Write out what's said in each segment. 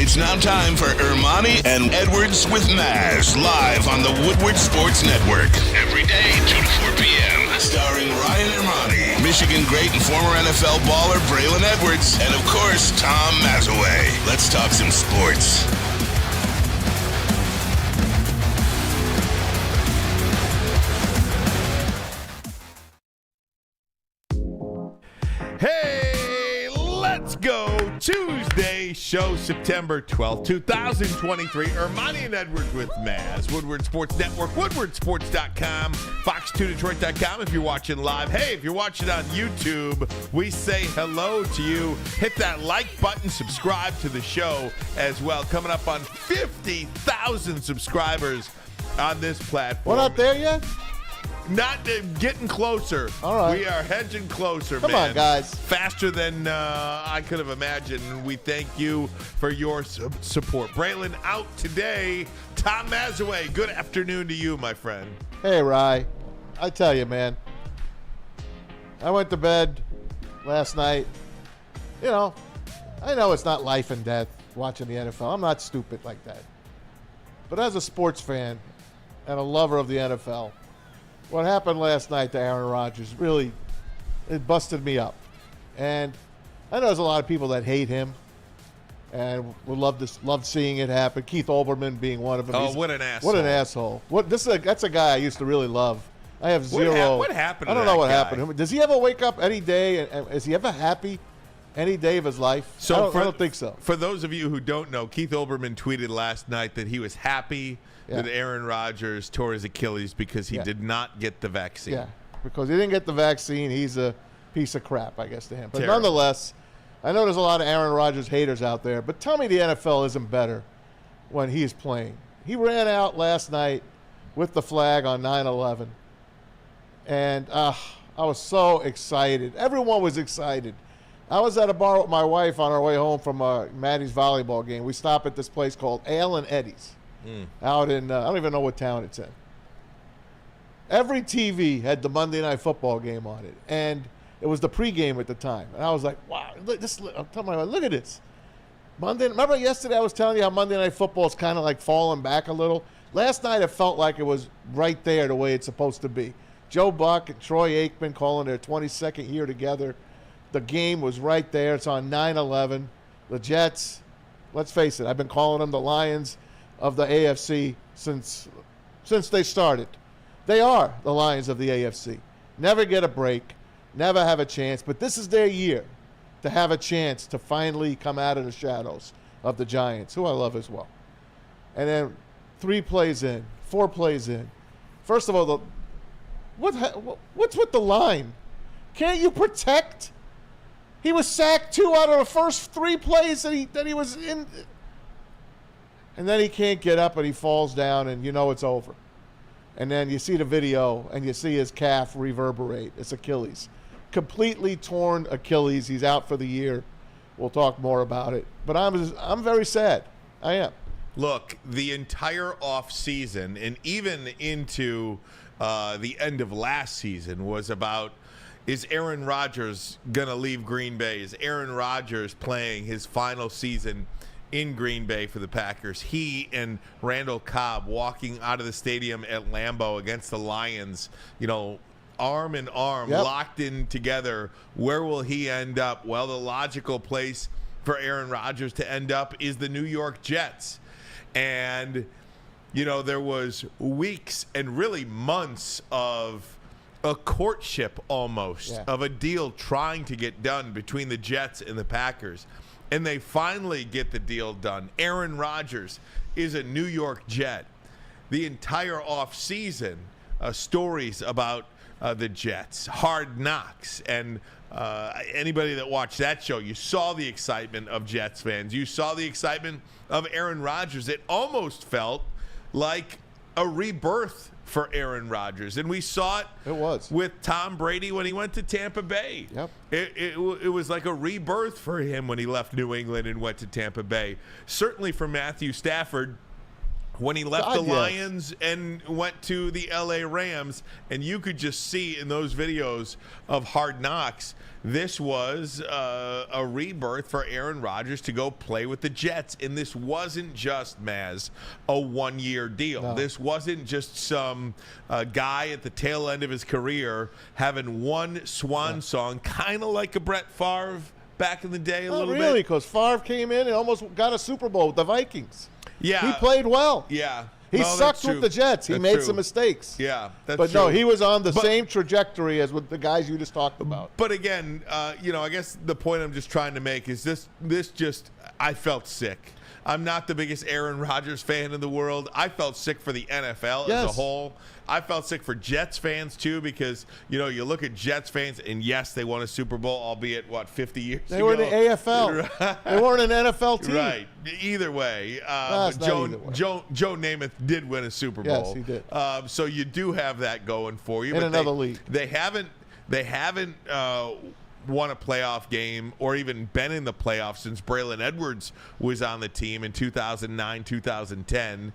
It's now time for Ermanni and Edwards with Maz, live on the Woodward Sports Network. Every day, 2 to 4 p.m. Starring Ryan Ermanni, Michigan great and former NFL baller Braylon Edwards, and of course, Tom Mazaway. Let's talk some sports. Hey, let's go. Tuesday show, September 12th, 2023. Ermanni and Edwards with Maz. Woodward Sports Network, woodwardsports.com, fox2detroit.com if you're watching live. Hey, if you're watching on YouTube, we say hello to you. Hit that like button, subscribe to the show as well. Coming up on 50,000 subscribers on this platform. We're not there yet? Not getting closer. All right. We are hedging closer, Come man. on, guys. Faster than I could have imagined. We thank you for your support. Braylon out today. Tom Mazaway, good afternoon to you, my friend. Hey, Rye. I tell you, man. I went to bed last night. You know, I know it's not life and death watching the NFL. I'm not stupid like that. But as a sports fan and a lover of the NFL, what happened last night to Aaron Rodgers really, it busted me up. And I know there's a lot of people that hate him and would love seeing it happen. Keith Olbermann being one of them. Oh, what an asshole. What an asshole. That's a guy I used to really love. I have zero. What happened to I don't know that what guy? happened to him. Does he ever wake up any day? And is he ever happy any day of his life? I don't think so. For those of you who don't know, Keith Olbermann tweeted last night that he was happy that Aaron Rodgers tore his Achilles because he did not get the vaccine. Yeah, because he didn't get the vaccine. He's a piece of crap, I guess, to him. But Terrible. nonetheless, I know there's a lot of Aaron Rodgers haters out there, but tell me the NFL isn't better when he's playing. He ran out last night with the flag on 9/11, and I was so excited. Everyone was excited. I was at a bar with my wife on our way home from Maddie's volleyball game. We stopped at this place called Ale and Eddie's out in, I don't even know what town it's in. Every TV had the Monday Night Football game on it, and it was the pregame at the time. And I was like, wow, I'm telling my wife, look at this. Remember yesterday I was telling you how Monday Night Football is kind of like falling back a little? Last night it felt like it was right there the way it's supposed to be. Joe Buck and Troy Aikman calling their 22nd year together. The game was right there. It's on 9/11. The Jets, let's face it, I've been calling them the Lions of the AFC since they started. They are the Lions of the AFC. Never get a break, never have a chance, but this is their year to have a chance to finally come out of the shadows of the Giants, who I love as well. And then 3 plays in, 4 plays in. First of all, what's with the line? Can't you protect? He was sacked 2 out of the first 3 plays that he was in. And then he can't get up and he falls down and you know it's over. And then you see the video and you see his calf reverberate. It's Achilles. Completely torn Achilles. He's out for the year. We'll talk more about it. But I'm very sad. I am. Look, the entire offseason and even into the end of last season was about, is Aaron Rodgers going to leave Green Bay? Is Aaron Rodgers playing his final season in Green Bay for the Packers? He and Randall Cobb walking out of the stadium at Lambeau against the Lions, arm in arm, locked in together. Where will he end up? Well, the logical place for Aaron Rodgers to end up is the New York Jets. And, there was weeks and really months of a courtship almost of a deal trying to get done between the Jets and the Packers. And they finally get the deal done. Aaron Rodgers is a New York Jet. The entire offseason, stories about the Jets, Hard Knocks, and anybody that watched that show, you saw the excitement of Jets fans. You saw the excitement of Aaron Rodgers. It almost felt like a rebirth for Aaron Rodgers, and we saw it with Tom Brady when he went to Tampa Bay. It was like a rebirth for him when he left New England and went to Tampa Bay. Certainly for Matthew Stafford, when he left God, the yes. Lions and went to the L.A. Rams, and you could just see in those videos of Hard Knocks, this was a rebirth for Aaron Rodgers to go play with the Jets. And this wasn't just, Maz, a one-year deal. No. This wasn't just some guy at the tail end of his career having one swan song, kind of like a Brett Favre back in the day a little really, bit. because Favre came in and almost got a Super Bowl with the Vikings. Yeah. He played well. Yeah. He No, sucked that's with true. the Jets. He That's made true. some mistakes. Yeah, that's But true. no, he was on the But- same trajectory as with the guys you just talked about. But again, I guess the point I'm just trying to make is this just, I felt sick. I'm not the biggest Aaron Rodgers fan in the world. I felt sick for the NFL as a Yes. whole. I felt sick for Jets fans, too, because, you look at Jets fans, and yes, they won a Super Bowl, albeit, 50 years ago? They were in the AFL. They weren't an NFL team. Right. Either way. No, it's but not either way. Joe Namath did win a Super Bowl. Yes, he did. So you do have that going for you. In but another league. They haven't won a playoff game or even been in the playoffs since Braylon Edwards was on the team in 2009, 2010.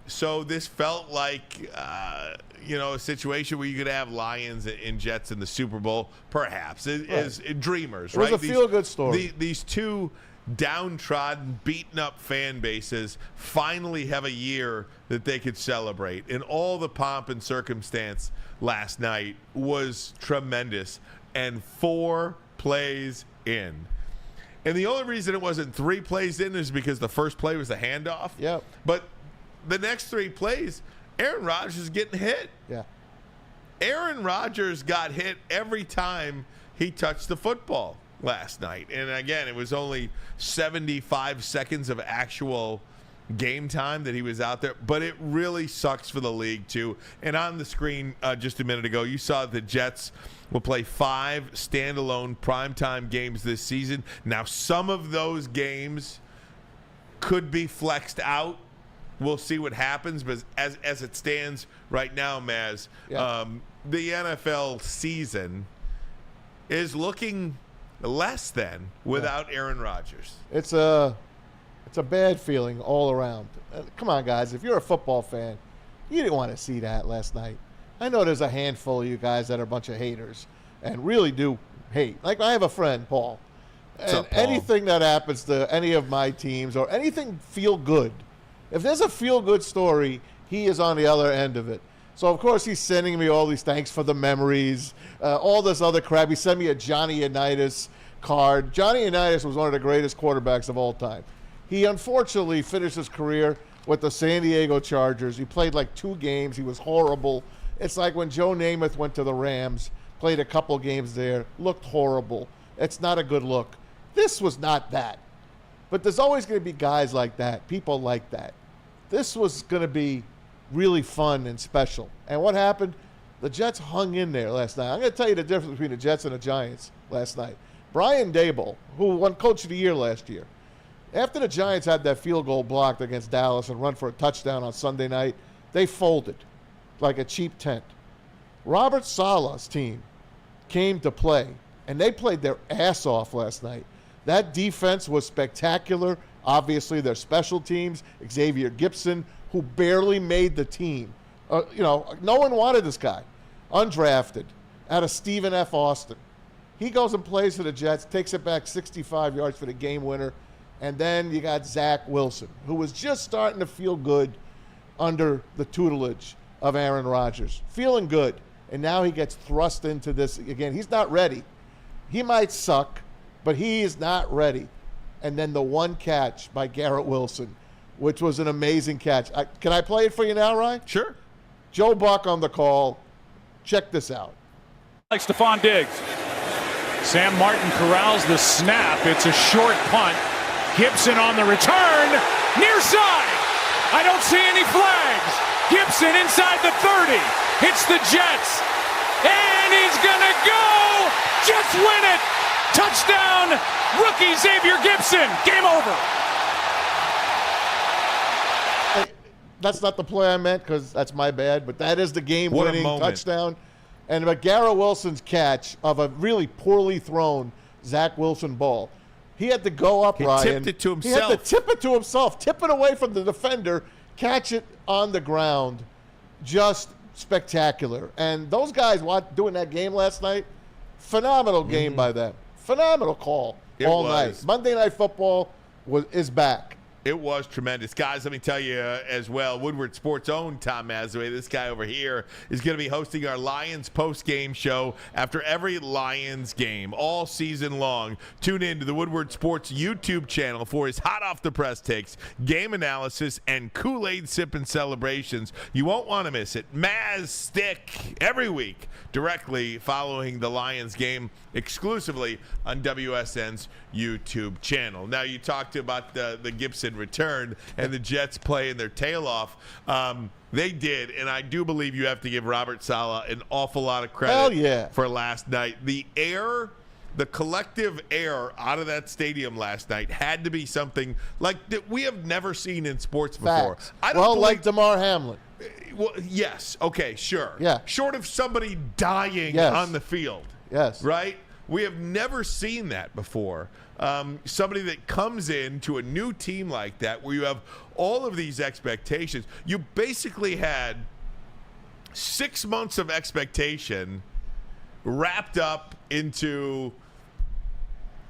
So this felt like, a situation where you could have Lions and Jets in the Super Bowl, perhaps, as dreamers, It was right? a feel-good story. These two downtrodden, beaten-up fan bases finally have a year that they could celebrate. And all the pomp and circumstance last night was tremendous. And 4 plays in. And the only reason it wasn't 3 plays in is because the first play was a handoff. Yep. But the next 3 plays, Aaron Rodgers is getting hit. Yeah. Aaron Rodgers got hit every time he touched the football last night. And again, it was only 75 seconds of actual game time that he was out there. But it really sucks for the league, too. And on the screen just a minute ago, you saw the Jets will play 5 standalone primetime games this season. Now, some of those games could be flexed out. We'll see what happens, but as it stands right now, Maz, the NFL season is looking less than without Aaron Rodgers. It's a bad feeling all around. Come on, guys. If you're a football fan, you didn't want to see that last night. I know there's a handful of you guys that are a bunch of haters and really do hate. Like, I have a friend, Paul. And up, Paul? anything that happens to any of my teams or anything feel good, if there's a feel good story, he is on the other end of it. So, of course, he's sending me all these thanks for the memories, all this other crap. He sent me a Johnny Unitas card. Johnny Unitas was one of the greatest quarterbacks of all time. He unfortunately finished his career with the San Diego Chargers. He played like 2 games. He was horrible. It's like when Joe Namath went to the Rams, played a couple games there, looked horrible. It's not a good look. This was not that. But there's always going to be guys like that, people like that. This was going to be really fun and special. And what happened? The Jets hung in there last night. I'm going to tell you the difference between the Jets and the Giants last night. Brian Daboll, who won Coach of the Year last year, after the Giants had that field goal blocked against Dallas and run for a touchdown on Sunday night, they folded like a cheap tent. Robert Saleh's team came to play, and they played their ass off last night. That defense was spectacular. Obviously, their special teams, Xavier Gipson, who barely made the team. No one wanted this guy. Undrafted, out of Stephen F. Austin. He goes and plays for the Jets, takes it back 65 yards for the game winner. And then you got Zach Wilson, who was just starting to feel good under the tutelage of Aaron Rodgers. Feeling good. And now he gets thrust into this again. He's not ready. He might suck, but he is not ready. And then the one catch by Garrett Wilson, which was an amazing catch. Can I play it for you now, Ryan? Sure. Joe Buck on the call. Check this out. Like Stephon Diggs. Sam Martin corrals the snap. It's a short punt. Gibson on the return. Near side. I don't see any flags. Gibson inside the 30. Hits the Jets. And he's going to go. Jets win it. Touchdown. Rookie Xavier Gibson. Game over. Hey, that's not the play I meant because that's my bad, but that is the game-winning touchdown. And Garrett Wilson's catch of a really poorly thrown Zach Wilson ball. He had to go up, Ryan. He tipped it to himself. He had to tip it to himself, tip it away from the defender, catch it on the ground, just spectacular. And those guys doing that game last night, phenomenal game by them. Phenomenal call all night. Monday Night Football is back. It was tremendous. Guys, let me tell you as well, Woodward Sports' own Tom Mazaway, this guy over here, is going to be hosting our Lions post-game show after every Lions game all season long. Tune in to the Woodward Sports YouTube channel for his hot-off-the-press takes, game analysis, and Kool-Aid sipping celebrations. You won't want to miss it. Maz Stick every week directly following the Lions game exclusively on WSN's YouTube channel. Now, you talked about the Gibson return and the Jets playing their tail off. They did, and I do believe you have to give Robert Saleh an awful lot of credit for last night. The collective air out of that stadium last night had to be something like that we have never seen in sports before. Like Damar Hamlin. Well, yes. Okay, sure. Yeah. Short of somebody dying on the field. Yes. Right? We have never seen that before. Somebody that comes in to a new team like that where you have all of these expectations. You basically had 6 months of expectation wrapped up into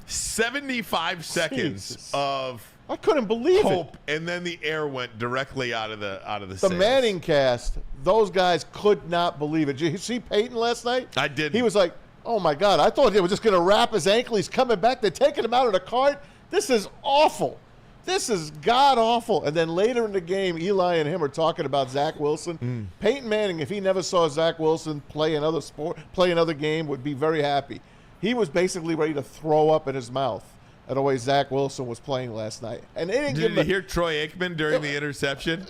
75 seconds of I couldn't believe hope, it. and then the air went directly out of the The sails. Manning cast, those guys could not believe it. Did you see Peyton last night? I didn't. He was like, oh, my God, I thought they were just going to wrap his ankle. He's coming back. They're taking him out of the cart. This is awful. This is god-awful. And then later in the game, Eli and him are talking about Zach Wilson. Peyton Manning, if he never saw Zach Wilson play another game, would be very happy. He was basically ready to throw up in his mouth at the way Zach Wilson was playing last night. And they didn't Did you hear Troy Aikman during the interception?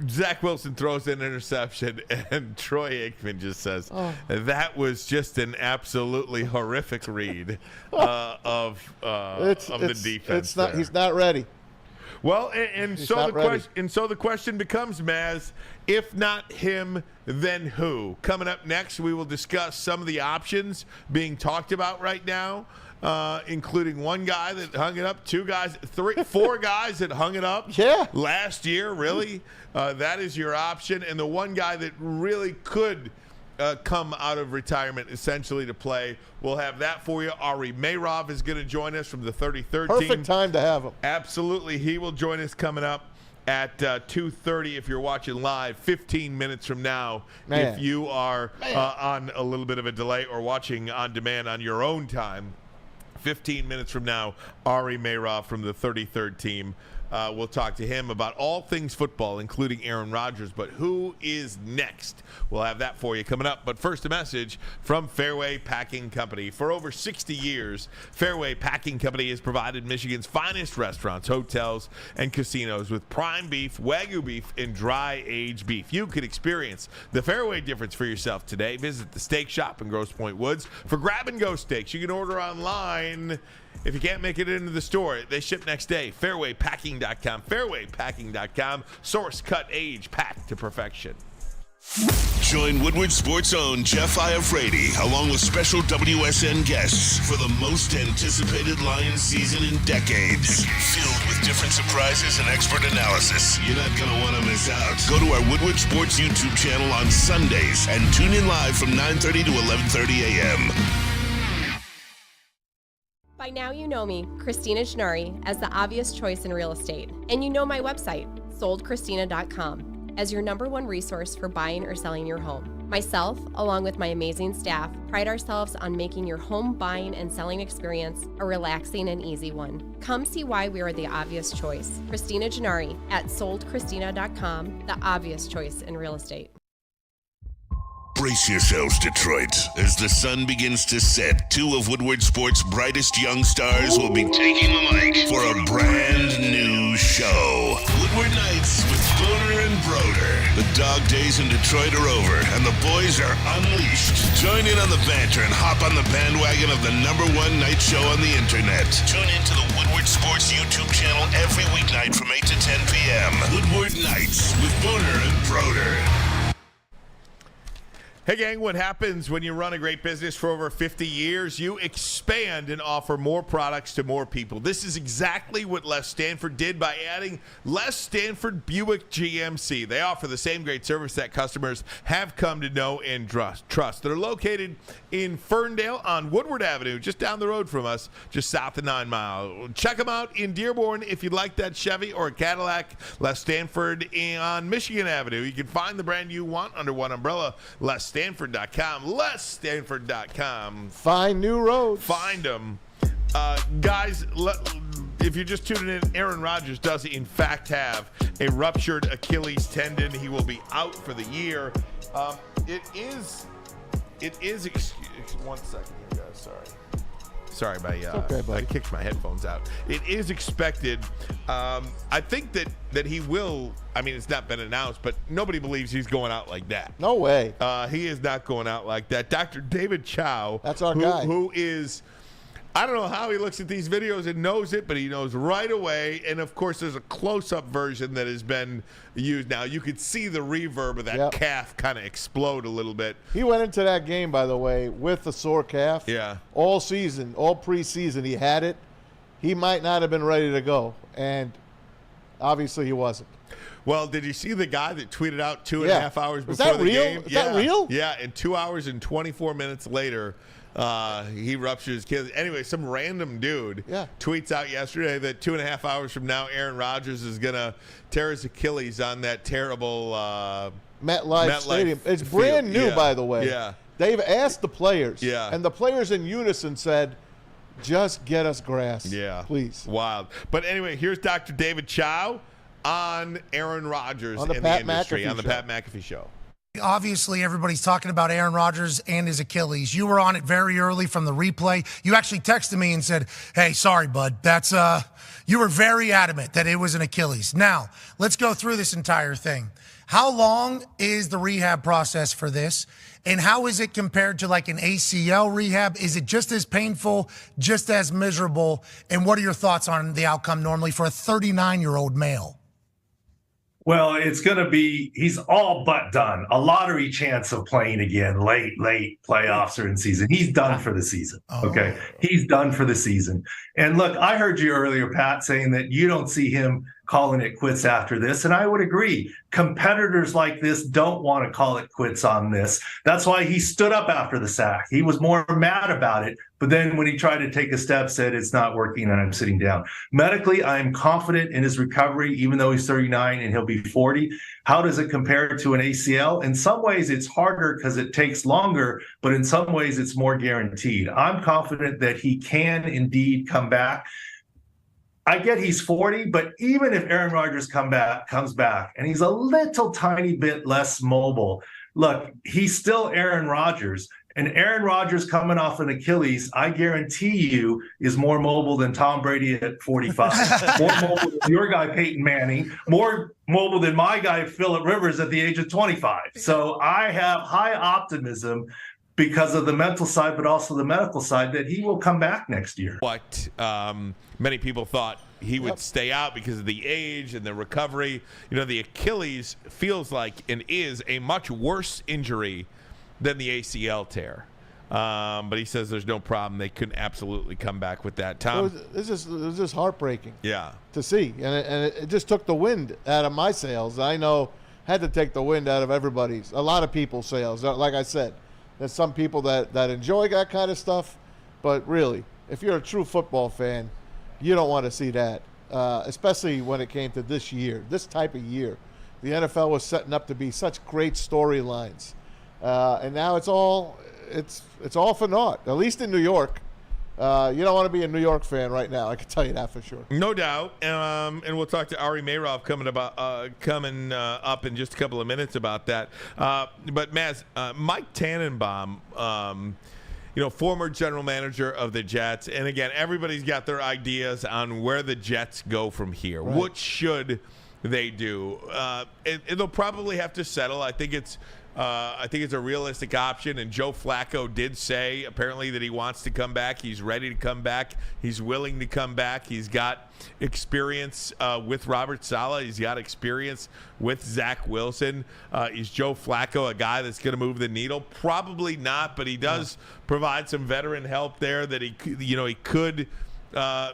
Zach Wilson throws an interception, and Troy Aikman just says, that was just an absolutely horrific read of the defense. He's not ready. Well, so the question becomes, Maz, if not him, then who? Coming up next, we will discuss some of the options being talked about right now, including one guy that hung it up, four guys that hung it up last year, really. That is your option. And the one guy that really could come out of retirement essentially to play. We'll have that for you. Ari Mayrov is going to join us from the 33rd team. Perfect time to have him. Absolutely. He will join us coming up at 2:30 if you're watching live, 15 minutes from now. If you are on a little bit of a delay or watching on demand on your own time, 15 minutes from now, Ari Mayrov from the 33rd team. We'll talk to him about all things football, including Aaron Rodgers. But who is next? We'll have that for you coming up. But first, a message from Fairway Packing Company. For over 60 years, Fairway Packing Company has provided Michigan's finest restaurants, hotels, and casinos with prime beef, Wagyu beef, and dry-aged beef. You can experience the Fairway difference for yourself today. Visit the steak shop in Grosse Pointe Woods for grab-and-go steaks. You can order online. If you can't make it into the store, they ship next day. Fairwaypacking.com. Fairwaypacking.com. Source, cut, age, packed to perfection. Join Woodward Sports' own Jeff Iafrate, along with special WSN guests for the most anticipated Lions season in decades. Filled with different surprises and expert analysis. You're not going to want to miss out. Go to our Woodward Sports YouTube channel on Sundays and tune in live from 9:30 to 11:30 a.m. By now you know me, Christina Gennari, as the obvious choice in real estate. And you know my website, soldchristina.com, as your #1 resource for buying or selling your home. Myself, along with my amazing staff, pride ourselves on making your home buying and selling experience a relaxing and easy one. Come see why we are the obvious choice. Christina Gennari at soldchristina.com, the obvious choice in real estate. Brace yourselves, Detroit. As the sun begins to set, two of Woodward Sports' brightest young stars will be taking the mic for a brand new show. Woodward Nights with Boner and Broder. The dog days in Detroit are over, and the boys are unleashed. Join in on the banter and hop on the bandwagon of the #1 night show on the internet. Tune into the Woodward Sports YouTube channel every weeknight from 8 to 10 p.m. Woodward Nights with Boner and Broder. Hey, gang, what happens when you run a great business for over 50 years? You expand and offer more products to more people. This is exactly what Les Stanford did by adding Les Stanford Buick GMC. They offer the same great service that customers have come to know and trust. They're located in Ferndale on Woodward Avenue, just down the road from us, just south of 9 Mile. Check them out in Dearborn if you'd like that Chevy or a Cadillac. Les Stanford on Michigan Avenue. You can find the brand you want under one umbrella. LesStanford.com. LesStanford.com. Find new roads. Find them. Guys, if you're just tuning in, Aaron Rodgers does in fact have a ruptured Achilles tendon. He will be out for the year. It is. One second here, guys. Sorry, I kicked my headphones out. It is expected. I think that he will. I mean, it's not been announced, but nobody believes he's going out like that. No way. He is not going out like that. Dr. David Chow. That's our guy. Who is. I don't know how he looks at these videos and knows it, but he knows right away. And, of course, there's a close-up version that has been used now. You could see the reverb of that calf kind of explode a little bit. He went into that game, by the way, with a sore calf. Yeah. All season, all preseason, he had it. He might not have been ready to go, and obviously he wasn't. Well, did you see the guy that tweeted out 2.5 hours before the real? game? Is that real? Yeah, and 2 hours and 24 minutes later, he ruptured his Achilles. Anyway, some random dude tweets out yesterday that 2.5 hours from now, Aaron Rodgers is going to tear his Achilles on that terrible MetLife Stadium. It's brand new, by the way. Yeah. They've asked the players, and the players in unison said, just get us grass, please. Wild. But anyway, here's Dr. David Chow on Aaron Rodgers on the in Pat the industry, McAfee on the show. Pat McAfee Show. Obviously, everybody's talking about Aaron Rodgers and his Achilles. You were on it very early from the replay. You actually texted me and said, hey, sorry, bud. That's you were very adamant that it was an Achilles. Now, let's go through this entire thing. How long is the rehab process for this? And how is it compared to like an ACL rehab? Is it just as painful, just as miserable? And what are your thoughts on the outcome normally for a 39-year-old male? Well, it's going to be, he's all but done. A lottery chance of playing again, late playoffs or in season. He's done for the season. Okay. He's done for the season. And look, I heard you earlier, Pat, saying that you don't see him calling it quits after this. And I would agree. Competitors like this don't want to call it quits on this. That's why he stood up after the sack. He was more mad about it. But then when he tried to take a step, said it's not working and I'm sitting down. Medically, I am confident in his recovery, even though he's 39 and he'll be 40. How does it compare to an ACL? In some ways, it's harder because it takes longer, but in some ways, it's more guaranteed. I'm confident that he can indeed come back. I get he's 40, but even if Aaron Rodgers comes back, and he's a little tiny bit less mobile, look, he's still Aaron Rodgers. And Aaron Rodgers coming off an Achilles, I guarantee you, is more mobile than Tom Brady at 45. More mobile than your guy, Peyton Manning. More mobile than my guy, Phillip Rivers, at the age of 25. So I have high optimism because of the mental side, but also the medical side, that he will come back next year. What many people thought he would stay out because of the age and the recovery. You know, the Achilles feels like and is a much worse injury than the ACL tear. But he says there's no problem. They can absolutely come back with that. Tom? It was just heartbreaking to see. And it just took the wind out of my sails. I know had to take the wind out of everybody's, a lot of people's sails. Like I said, there's some people that enjoy that kind of stuff. But really, if you're a true football fan, you don't want to see that, especially when it came to this year, this type of year. The NFL was setting up to be such great storylines. And now it's all for naught, at least in New York. You don't want to be a New York fan right now. I can tell you that for sure. No doubt. And we'll talk to Ari Mayrov coming up in just a couple of minutes about that. But Maz, Mike Tannenbaum, former general manager of the Jets, and again, everybody's got their ideas on where the Jets go from here. Right. What should they do? They'll probably have to settle. I think it's I think it's a realistic option, and Joe Flacco did say apparently that he wants to come back. He's ready to come back. He's willing to come back. He's got experience with Robert Saleh. He's got experience with Zach Wilson. Is Joe Flacco a guy that's going to move the needle? Probably not, but he does provide some veteran help there that he could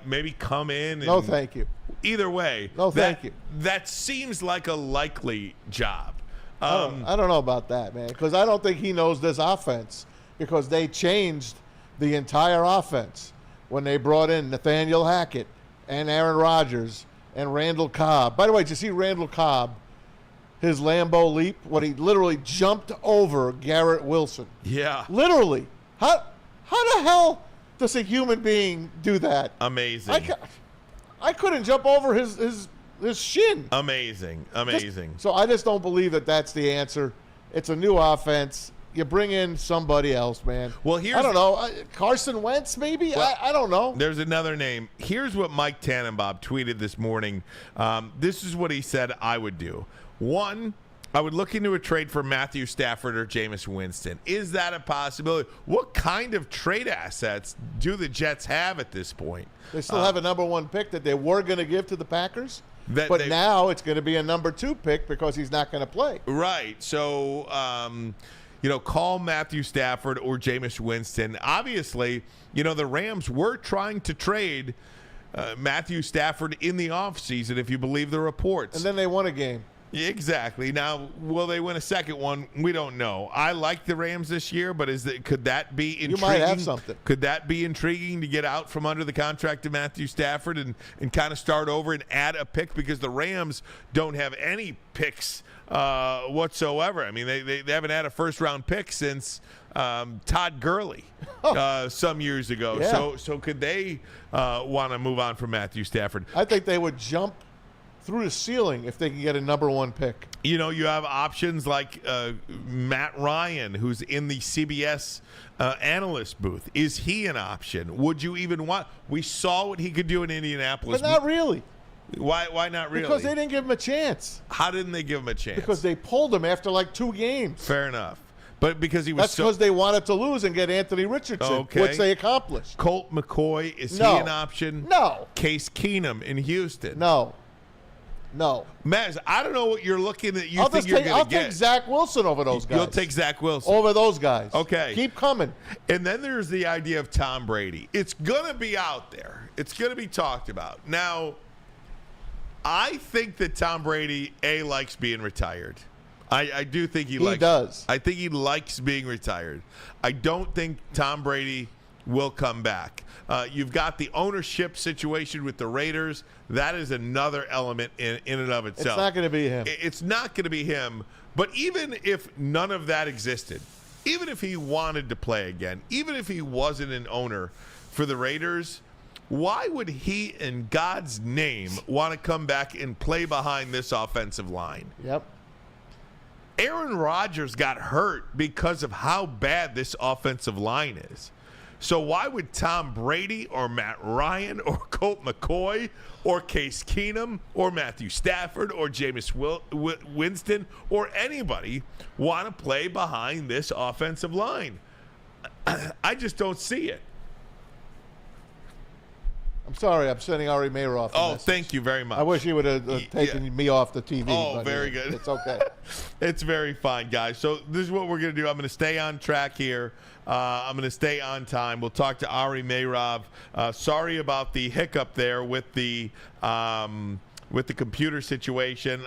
maybe come in. No, thank you. Either way, no, thank you. That seems like a likely job. I don't know about that, man, because I don't think he knows this offense, because they changed the entire offense when they brought in Nathaniel Hackett and Aaron Rodgers and Randall Cobb. By the way, did you see Randall Cobb, his Lambeau leap, when he literally jumped over Garrett Wilson? Yeah. Literally. How the hell does a human being do that? Amazing. I couldn't jump over his shin. Amazing. So I just don't believe that that's the answer. It's a new offense. You bring in somebody else, man. Well, I don't know. Carson Wentz, maybe? Well, I don't know. There's another name. Here's what Mike Tannenbaum tweeted this morning. This is what he said I would do. One, I would look into a trade for Matthew Stafford or Jameis Winston. Is that a possibility? What kind of trade assets do the Jets have at this point? They still have a number 1 pick that they were going to give to the Packers. But now it's going to be a number 2 pick because he's not going to play. Right. So, call Matthew Stafford or Jameis Winston. Obviously, the Rams were trying to trade Matthew Stafford in the offseason, if you believe the reports. And then they won a game. Exactly. Now, will they win a second one? We don't know. I like the Rams this year, but could that be intriguing? You might have something. Could that be intriguing to get out from under the contract of Matthew Stafford and kind of start over and add a pick? Because the Rams don't have any picks whatsoever. I mean, they haven't had a first-round pick since Todd Gurley some years ago. Yeah. So could they want to move on from Matthew Stafford? I think they would jump through the ceiling if they can get a number 1 pick. You have options like Matt Ryan, who's in the CBS analyst booth. Is he an option? Would you even want? We saw what he could do in Indianapolis. But not really. Why not really? Because they didn't give him a chance. How didn't they give him a chance? Because they pulled him after like 2 games. Fair enough. But because he was That's because they wanted to lose and get Anthony Richardson, which they accomplished. Colt McCoy, is he an option? No. Case Keenum in Houston? No. Maz, I don't know what you're looking at. You're going to get. I'll take Zach Wilson over those guys. You'll take Zach Wilson over those guys. Okay. Keep coming. And then there's the idea of Tom Brady. It's going to be out there. It's going to be talked about. Now, I think that Tom Brady, likes being retired. I do think he does. I think he likes being retired. I don't think Tom Brady will come back. You've got the ownership situation with the Raiders. That is another element in and of itself. It's not going to be him. It's not going to be him. But even if none of that existed, even if he wanted to play again, even if he wasn't an owner for the Raiders, why would he, in God's name, want to come back and play behind this offensive line? Yep. Aaron Rodgers got hurt because of how bad this offensive line is. So why would Tom Brady or Matt Ryan or Colt McCoy or Case Keenum or Matthew Stafford or Jameis Winston or anybody want to play behind this offensive line? I just don't see it. I'm sorry, I'm sending Ari Mayroff. Thank you very much. I wish he would have taken me off the TV. Oh, very good. It's okay. It's very fine, guys. So this is what we're going to do. I'm going to stay on track here. I'm going to stay on time. We'll talk to Ari Mayroff. Sorry about the hiccup there with the computer situation.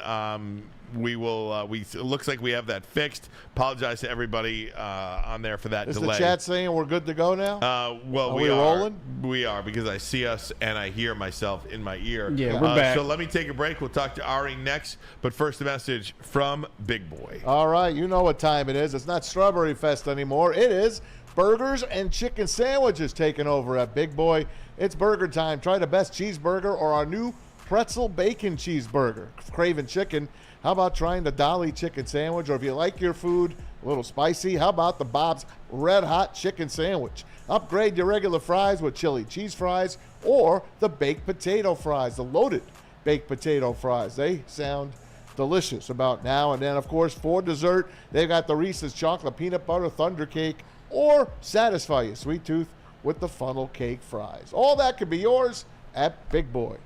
It looks like we have that fixed. Apologize to everybody on there for that delay. Is the chat saying we're good to go now? Well, we rolling? We are, because I see us and I hear myself in my ear. Yeah, we're back. So let me take a break. We'll talk to Ari next. But first, a message from Big Boy. All right, you know what time it is. It's not Strawberry Fest anymore. It is burgers and chicken sandwiches taking over at Big Boy. It's burger time. Try the best cheeseburger or our new pretzel bacon cheeseburger. Craving chicken. How about trying the Dolly chicken sandwich? Or if you like your food a little spicy, how about the Bob's Red Hot chicken sandwich? Upgrade your regular fries with chili cheese fries or the baked potato fries, the loaded baked potato fries. They sound delicious about now and then. Of course, for dessert, they've got the Reese's Chocolate Peanut Butter Thunder Cake, or satisfy your sweet tooth with the funnel cake fries. All that could be yours at Big Boy.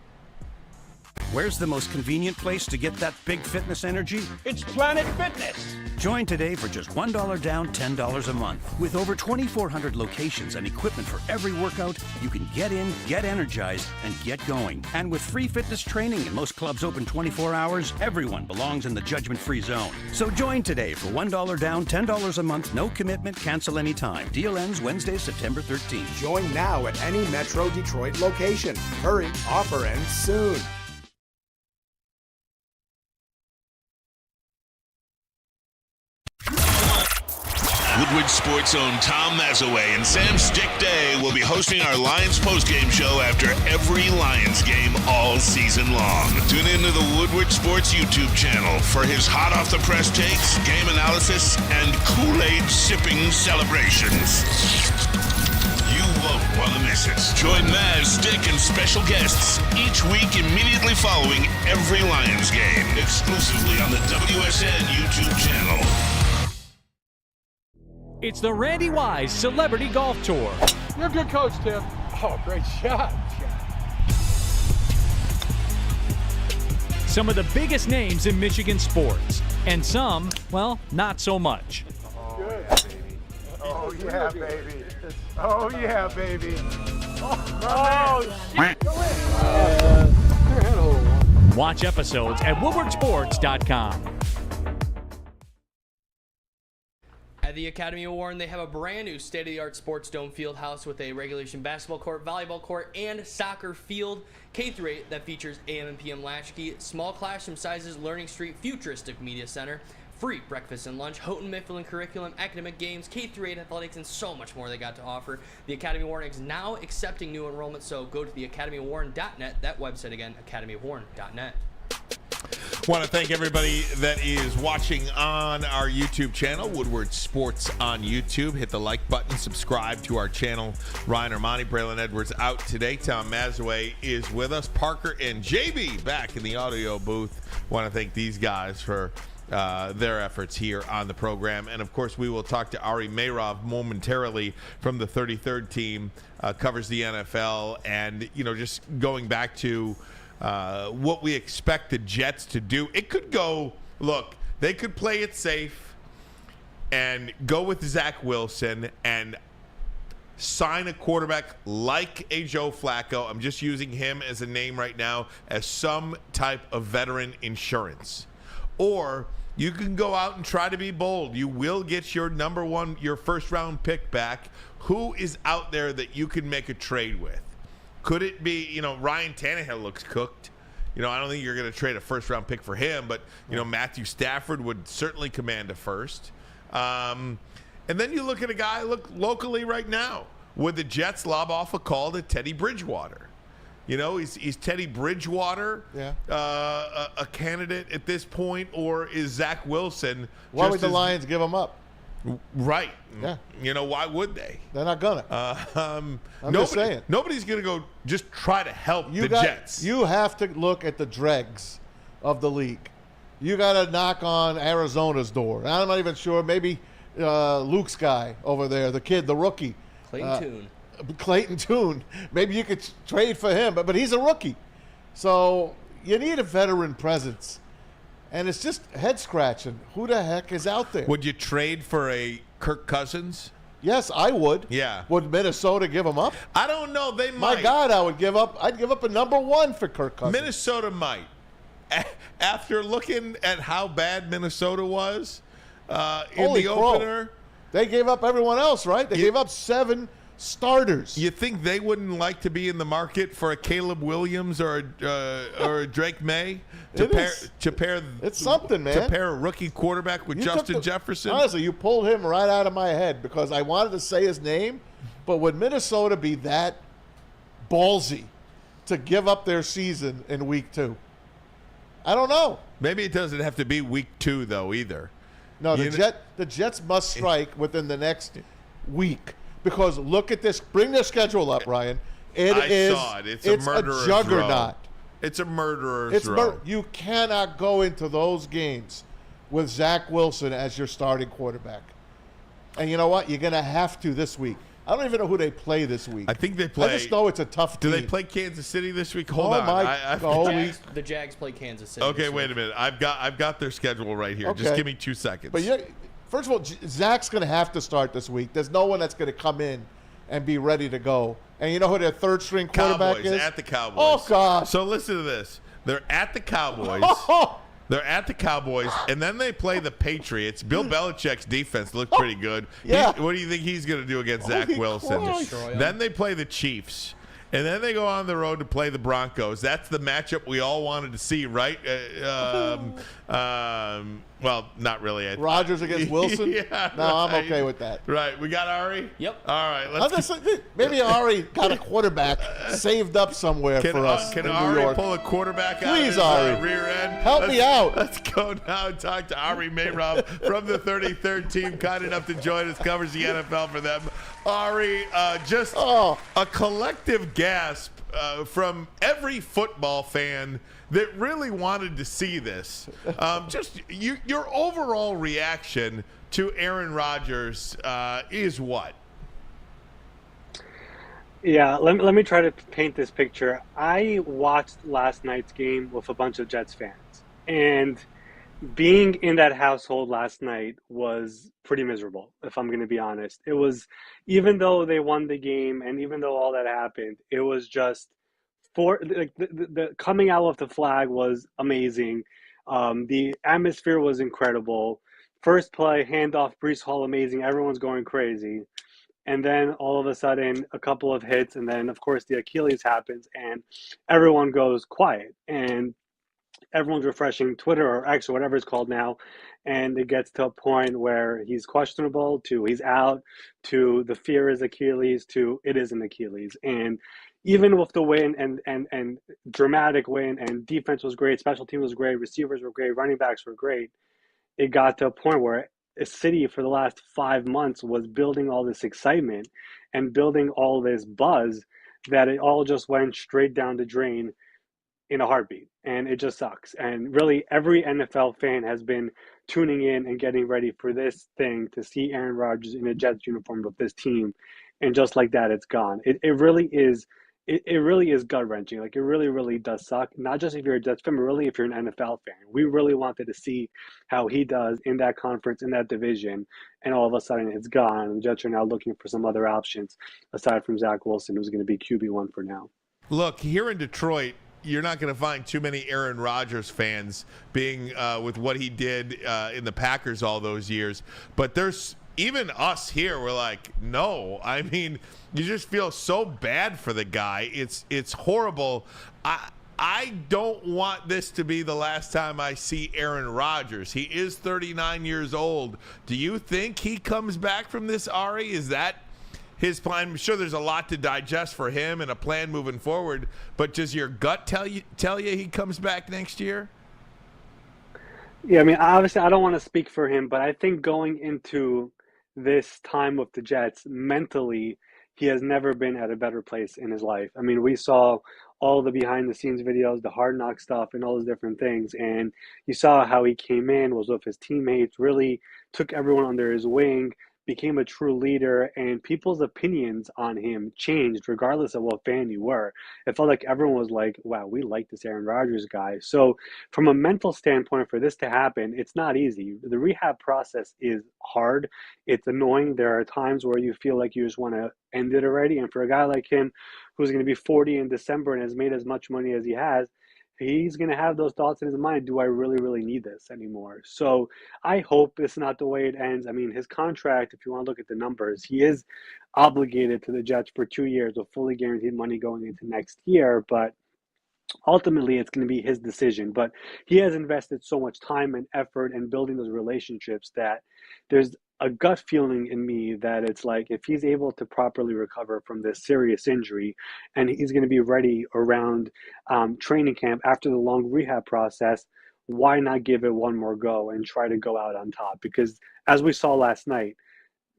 Where's the most convenient place to get that big fitness energy? It's Planet Fitness. Join today for just $1 down, $10 a month. With over 2,400 locations and equipment for every workout, you can get in, get energized, and get going. And with free fitness training and most clubs open 24 hours, everyone belongs in the judgment-free zone. So join today for $1 down, $10 a month, no commitment, cancel anytime. Deal ends Wednesday, September 13th. Join now at any Metro Detroit location. Hurry, offer ends soon. Woodward Sports' own Tom Mazaway and Sam Stick Day will be hosting our Lions postgame show after every Lions game all season long. Tune into the Woodward Sports YouTube channel for his hot-off-the-press takes, game analysis, and Kool-Aid sipping celebrations. You won't want to miss it. Join Maz, Stick, and special guests each week immediately following every Lions game, exclusively on the WSN YouTube channel. It's the Randy Wise Celebrity Golf Tour. You're a good coach, Tim. Oh, great shot. Some of the biggest names in Michigan sports, and some, well, not so much. Oh, yeah, baby. Oh, yeah, baby. Watch episodes at woodwardsports.com. At the Academy of Warren, they have a brand new state-of-the-art sports dome field house with a regulation basketball court, volleyball court, and soccer field. K-8 that features AM and PM latchkey, small classroom sizes, Learning Street, futuristic media center, free breakfast and lunch, Houghton Mifflin curriculum, academic games, K-8 athletics, and so much more they got to offer. The Academy of Warren is now accepting new enrollment, so go to the academyofwarren.net. That website again, academyofwarren.net. Want to thank everybody that is watching on our YouTube channel, Woodward Sports on YouTube. Hit the like button, subscribe to our channel. Ryan Ermanni, Braylon Edwards out today. Tom Mazaway is with us. Parker and JB back in the audio booth. Want to thank these guys for their efforts here on the program. And, of course, we will talk to Ari Meirov momentarily from the 33rd team, covers the NFL. And, you know, just going back to what we expect the Jets to do. It could go, look, they could play it safe and go with Zach Wilson and sign a quarterback like a Joe Flacco. I'm just using him as a name right now as some type of veteran insurance. Or you can go out and try to be bold. You will get your your first round pick back. Who is out there that you can make a trade with? Could it be, you know, Ryan Tannehill looks cooked. You know, I don't think you're going to trade a first-round pick for him, but, you know, Matthew Stafford would certainly command a first. And then you look at a guy, locally right now. Would the Jets lob off a call to Teddy Bridgewater? You know, is Teddy Bridgewater a candidate at this point, or is Zach Wilson? Why would the Lions give him up? Right. Yeah. You know, why would they? They're not gonna. I'm just saying. Nobody's going to go just try to help the Jets. You have to look at the dregs of the league. You got to knock on Arizona's door. I'm not even sure. Maybe Luke's guy over there, the kid, the rookie. Clayton Tune. Maybe you could trade for him, but he's a rookie. So you need a veteran presence. And it's just head-scratching. Who the heck is out there? Would you trade for a Kirk Cousins? Yes, I would. Yeah. Would Minnesota give him up? I don't know. They might. My God, I'd give up a number one for Kirk Cousins. Minnesota might. After looking at how bad Minnesota was in the opener. They gave up everyone else, right? They gave up 7 starters. You think they wouldn't like to be in the market for a Caleb Williams or a Drake May to pair? It's something, man. To pair a rookie quarterback with Justin Jefferson. Honestly, you pulled him right out of my head because I wanted to say his name, but would Minnesota be that ballsy to give up their season in week 2? I don't know. Maybe it doesn't have to be week 2 though either. No, the Jets must strike within the next week. Because look at this. Bring their schedule up, Ryan. I saw it. It's a murderer's juggernaut. row. It's a murderer's row. You cannot go into those games with Zach Wilson as your starting quarterback. And you know what? You're going to have to this week. I don't even know who they play this week. I think they play. I just know it's a tough team. Do they play Kansas City this week? Hold on. The Jags play Kansas City. Okay, wait a minute. I've got their schedule right here. Okay. Just give me 2 seconds. But first of all, Zach's going to have to start this week. There's no one that's going to come in and be ready to go. And you know who their third-string quarterback is? At the Cowboys. Oh, God. So listen to this. They're at the Cowboys. They're at the Cowboys, and then they play the Patriots. Bill Belichick's defense looked pretty good. Yeah. What do you think he's going to do against Zach Wilson? Then they play the Chiefs. And then they go on the road to play the Broncos. That's the matchup we all wanted to see, right? Well, not really. Rodgers against Wilson? Yeah. No, I'm okay with that. Right. We got Ari? Yep. All right. Maybe Ari got a quarterback saved up somewhere for us Can in Ari New York. pull a quarterback out Please, of Ari. his rear end? Help me out. Let's go now and talk to Ari Mayrob from the 33rd team, kind enough to join us, covers the NFL for them. Ari, just a collective gasp from every football fan that really wanted to see this. Just your overall reaction to Aaron Rodgers is what? Yeah, let me try to paint this picture. I watched last night's game with a bunch of Jets fans, and being in that household last night was pretty miserable, if I'm going to be honest. It was, even though they won the game and even though all that happened, it was just the coming out of the flag was amazing. The atmosphere was incredible. First play, handoff, Breece Hall, amazing. Everyone's going crazy. And then all of a sudden, a couple of hits, and then, of course, the Achilles happens, and everyone goes quiet. And everyone's refreshing Twitter or X or whatever it's called now, and it gets to a point where he's questionable, to he's out, to the fear is Achilles, to it isn't Achilles. And even with the win and dramatic win, and defense was great, special team was great, receivers were great, running backs were great, it got to a point where a city for the last 5 months was building all this excitement and building all this buzz that it all just went straight down the drain in a heartbeat. And it just sucks. And really every NFL fan has been tuning in and getting ready for this thing to see Aaron Rodgers in a Jets uniform with this team. And just like that, it's gone. It really is. It really is gut-wrenching. Like, it really, really does suck. Not just if you're a Jets fan, but really if you're an NFL fan. We really wanted to see how he does in that conference, in that division, and all of a sudden it's gone. And the Jets are now looking for some other options aside from Zach Wilson, who's going to be QB1 for now. Look, here in Detroit, you're not going to find too many Aaron Rodgers fans being with what he did in the Packers all those years. But there's even us here, we're like, no. I mean, you just feel so bad for the guy. It's horrible. I don't want this to be the last time I see Aaron Rodgers. He is 39 years old. Do you think he comes back from this, Ari? Is that his plan? I'm sure there's a lot to digest for him and a plan moving forward, but does your gut tell you he comes back next year? Yeah, I mean, obviously I don't want to speak for him, but I think going into this time with the Jets, mentally, he has never been at a better place in his life. I mean, we saw all the behind-the-scenes videos, the hard knock stuff, and all those different things, and you saw how he came in, was with his teammates, really took everyone under his wing, became a true leader, and people's opinions on him changed regardless of what fan you were. It felt like everyone was like, wow, we like this Aaron Rodgers guy. So from a mental standpoint, for this to happen, it's not easy. The rehab process is hard. It's annoying. There are times where you feel like you just want to end it already. And for a guy like him, who's going to be 40 in December and has made as much money as he has, he's going to have those thoughts in his mind. Do I really, really need this anymore? So I hope it's not the way it ends. I mean, his contract, if you want to look at the numbers, he is obligated to the Jets for 2 years with fully guaranteed money going into next year. But ultimately, it's going to be his decision. But he has invested so much time and effort in building those relationships that there's a gut feeling in me that it's like, if he's able to properly recover from this serious injury and he's going to be ready around training camp after the long rehab process, why not give it one more go and try to go out on top? Because as we saw last night,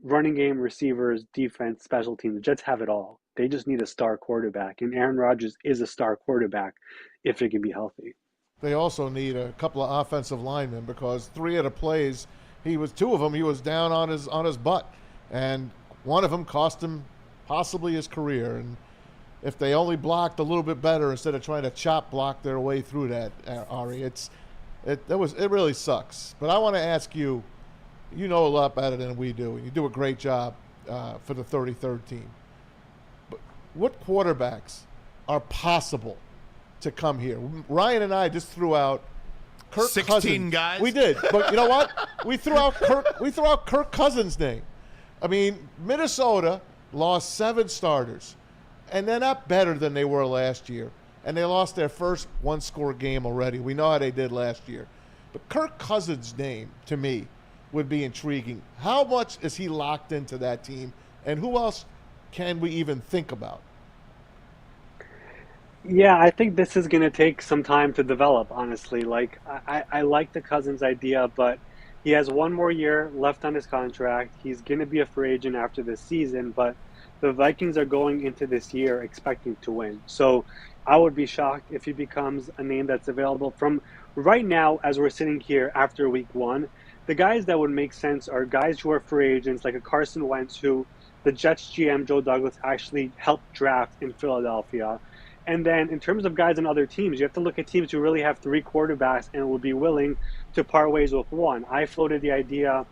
running game, receivers, defense, special teams, the Jets have it all. They just need a star quarterback, and Aaron Rodgers is a star quarterback if it can be healthy. They also need a couple of offensive linemen because 3 of the plays, 2 of them he was down on his butt, and one of them cost him possibly his career. And if they only blocked a little bit better instead of trying to chop block their way through that, Ari, it really sucks. But I want to ask you, you know a lot better than we do, and you do a great job for the 33rd team. But what quarterbacks are possible to come here? Ryan and I just threw out Kirk 16 Cousins. guys? We did, but you know what? We threw out Kirk Cousins' name. I mean, Minnesota lost 7 starters, and they're not better than they were last year. And they lost their first one-score game already. We know how they did last year. But Kirk Cousins' name, to me, would be intriguing. How much is he locked into that team, and who else can we even think about? Yeah, I think this is going to take some time to develop, honestly. Like, I like the Cousins idea, but he has 1 more year left on his contract. He's going to be a free agent after this season, but the Vikings are going into this year expecting to win. So I would be shocked if he becomes a name that's available. From right now, as we're sitting here after week 1, the guys that would make sense are guys who are free agents, like a Carson Wentz, who the Jets GM, Joe Douglas, actually helped draft in Philadelphia. And then in terms of guys on other teams, you have to look at teams who really have 3 quarterbacks and will be willing to part ways with 1. I floated the idea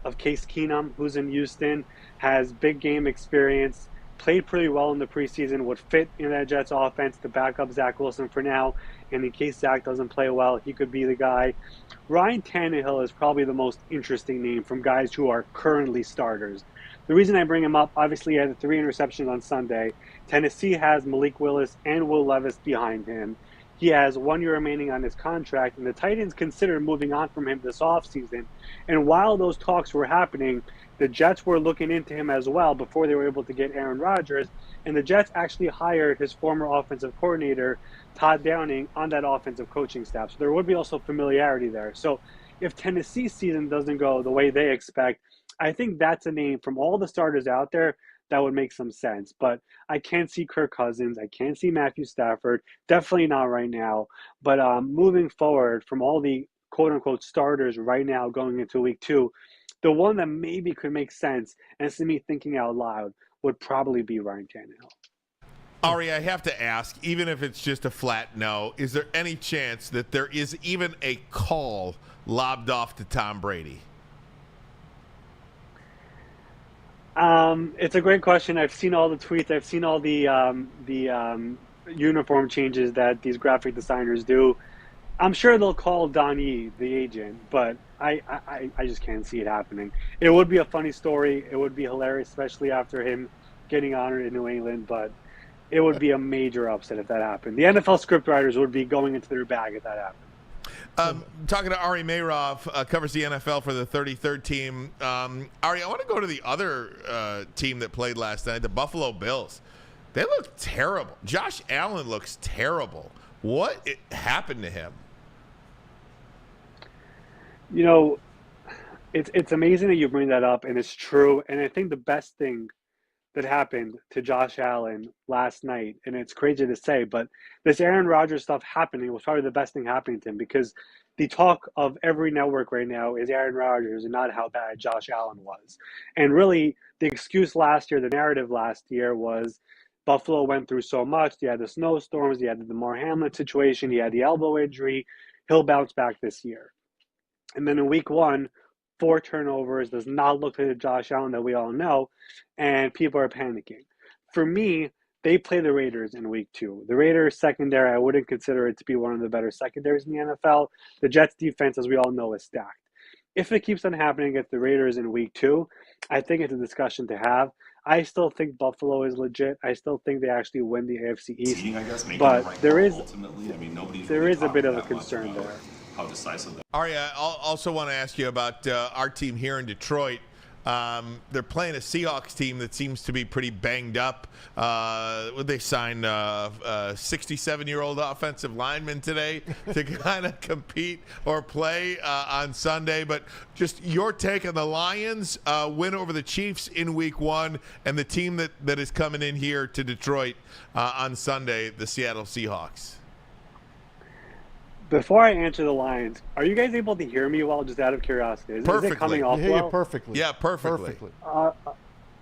of Case Keenum, who's in Houston, has big game experience, played pretty well in the preseason, would fit in that Jets offense to back up Zach Wilson for now. And in case Zach doesn't play well, he could be the guy. Ryan Tannehill is probably the most interesting name from guys who are currently starters. The reason I bring him up, obviously, he had the 3 interceptions on Sunday. Tennessee has Malik Willis and Will Levis behind him. He has 1 year remaining on his contract, and the Titans considered moving on from him this offseason. And while those talks were happening, the Jets were looking into him as well before they were able to get Aaron Rodgers. And the Jets actually hired his former offensive coordinator, Todd Downing, on that offensive coaching staff. So there would be also familiarity there. So if Tennessee's season doesn't go the way they expect, I think that's a name from all the starters out there that would make some sense. But I can't see Kirk Cousins. I can't see Matthew Stafford. Definitely not right now. But moving forward from all the quote-unquote starters right now going into week 2, the one that maybe could make sense, and this is me thinking out loud, would probably be Ryan Tannehill. Ari, I have to ask, even if it's just a flat no, is there any chance that there is even a call lobbed off to Tom Brady? It's a great question. I've seen all the tweets. I've seen all the uniform changes that these graphic designers do. I'm sure they'll call Don Yee, the agent, but I just can't see it happening. It would be a funny story. It would be hilarious, especially after him getting honored in New England, but it would be a major upset if that happened. The NFL scriptwriters would be going into their bag if that happened. Talking to Ari Meirov, covers the NFL for the 33rd team. Ari, I want to go to the other team that played last night, the Buffalo Bills. They look terrible. Josh Allen looks terrible. What happened to him? You know, it's amazing that you bring that up, and it's true. And I think the best thing that happened to Josh Allen last night, and it's crazy to say, but this Aaron Rodgers stuff happening was probably the best thing happening to him, because the talk of every network right now is Aaron Rodgers and not how bad Josh Allen was. And really, the excuse last year, the narrative last year was Buffalo went through so much. They had the snowstorms, they had the Damar Hamlin situation, he had the elbow injury. He'll bounce back this year. And then in week 1, 4 turnovers, does not look like the Josh Allen that we all know, and people are panicking. For me, they play the Raiders in week 2. The Raiders secondary, I wouldn't consider it to be one of the better secondaries in the NFL. The Jets defense, as we all know, is stacked. If it keeps on happening against the Raiders in week 2, I think it's a discussion to have. I still think Buffalo is legit. I still think they actually win the AFC East. But there is a bit of a concern there. How decisive that. Ari, I also want to ask you about our team here in Detroit. They're playing a Seahawks team that seems to be pretty banged up. They signed a 67-year-old offensive lineman today to kind of compete or play on Sunday. But just your take on the Lions win over the Chiefs in Week 1 and the team that is coming in here to Detroit on Sunday, the Seattle Seahawks. Before I answer the Lions, are you guys able to hear me well, just out of curiosity? Is it coming off I hear well? you perfectly. Yeah, perfectly. All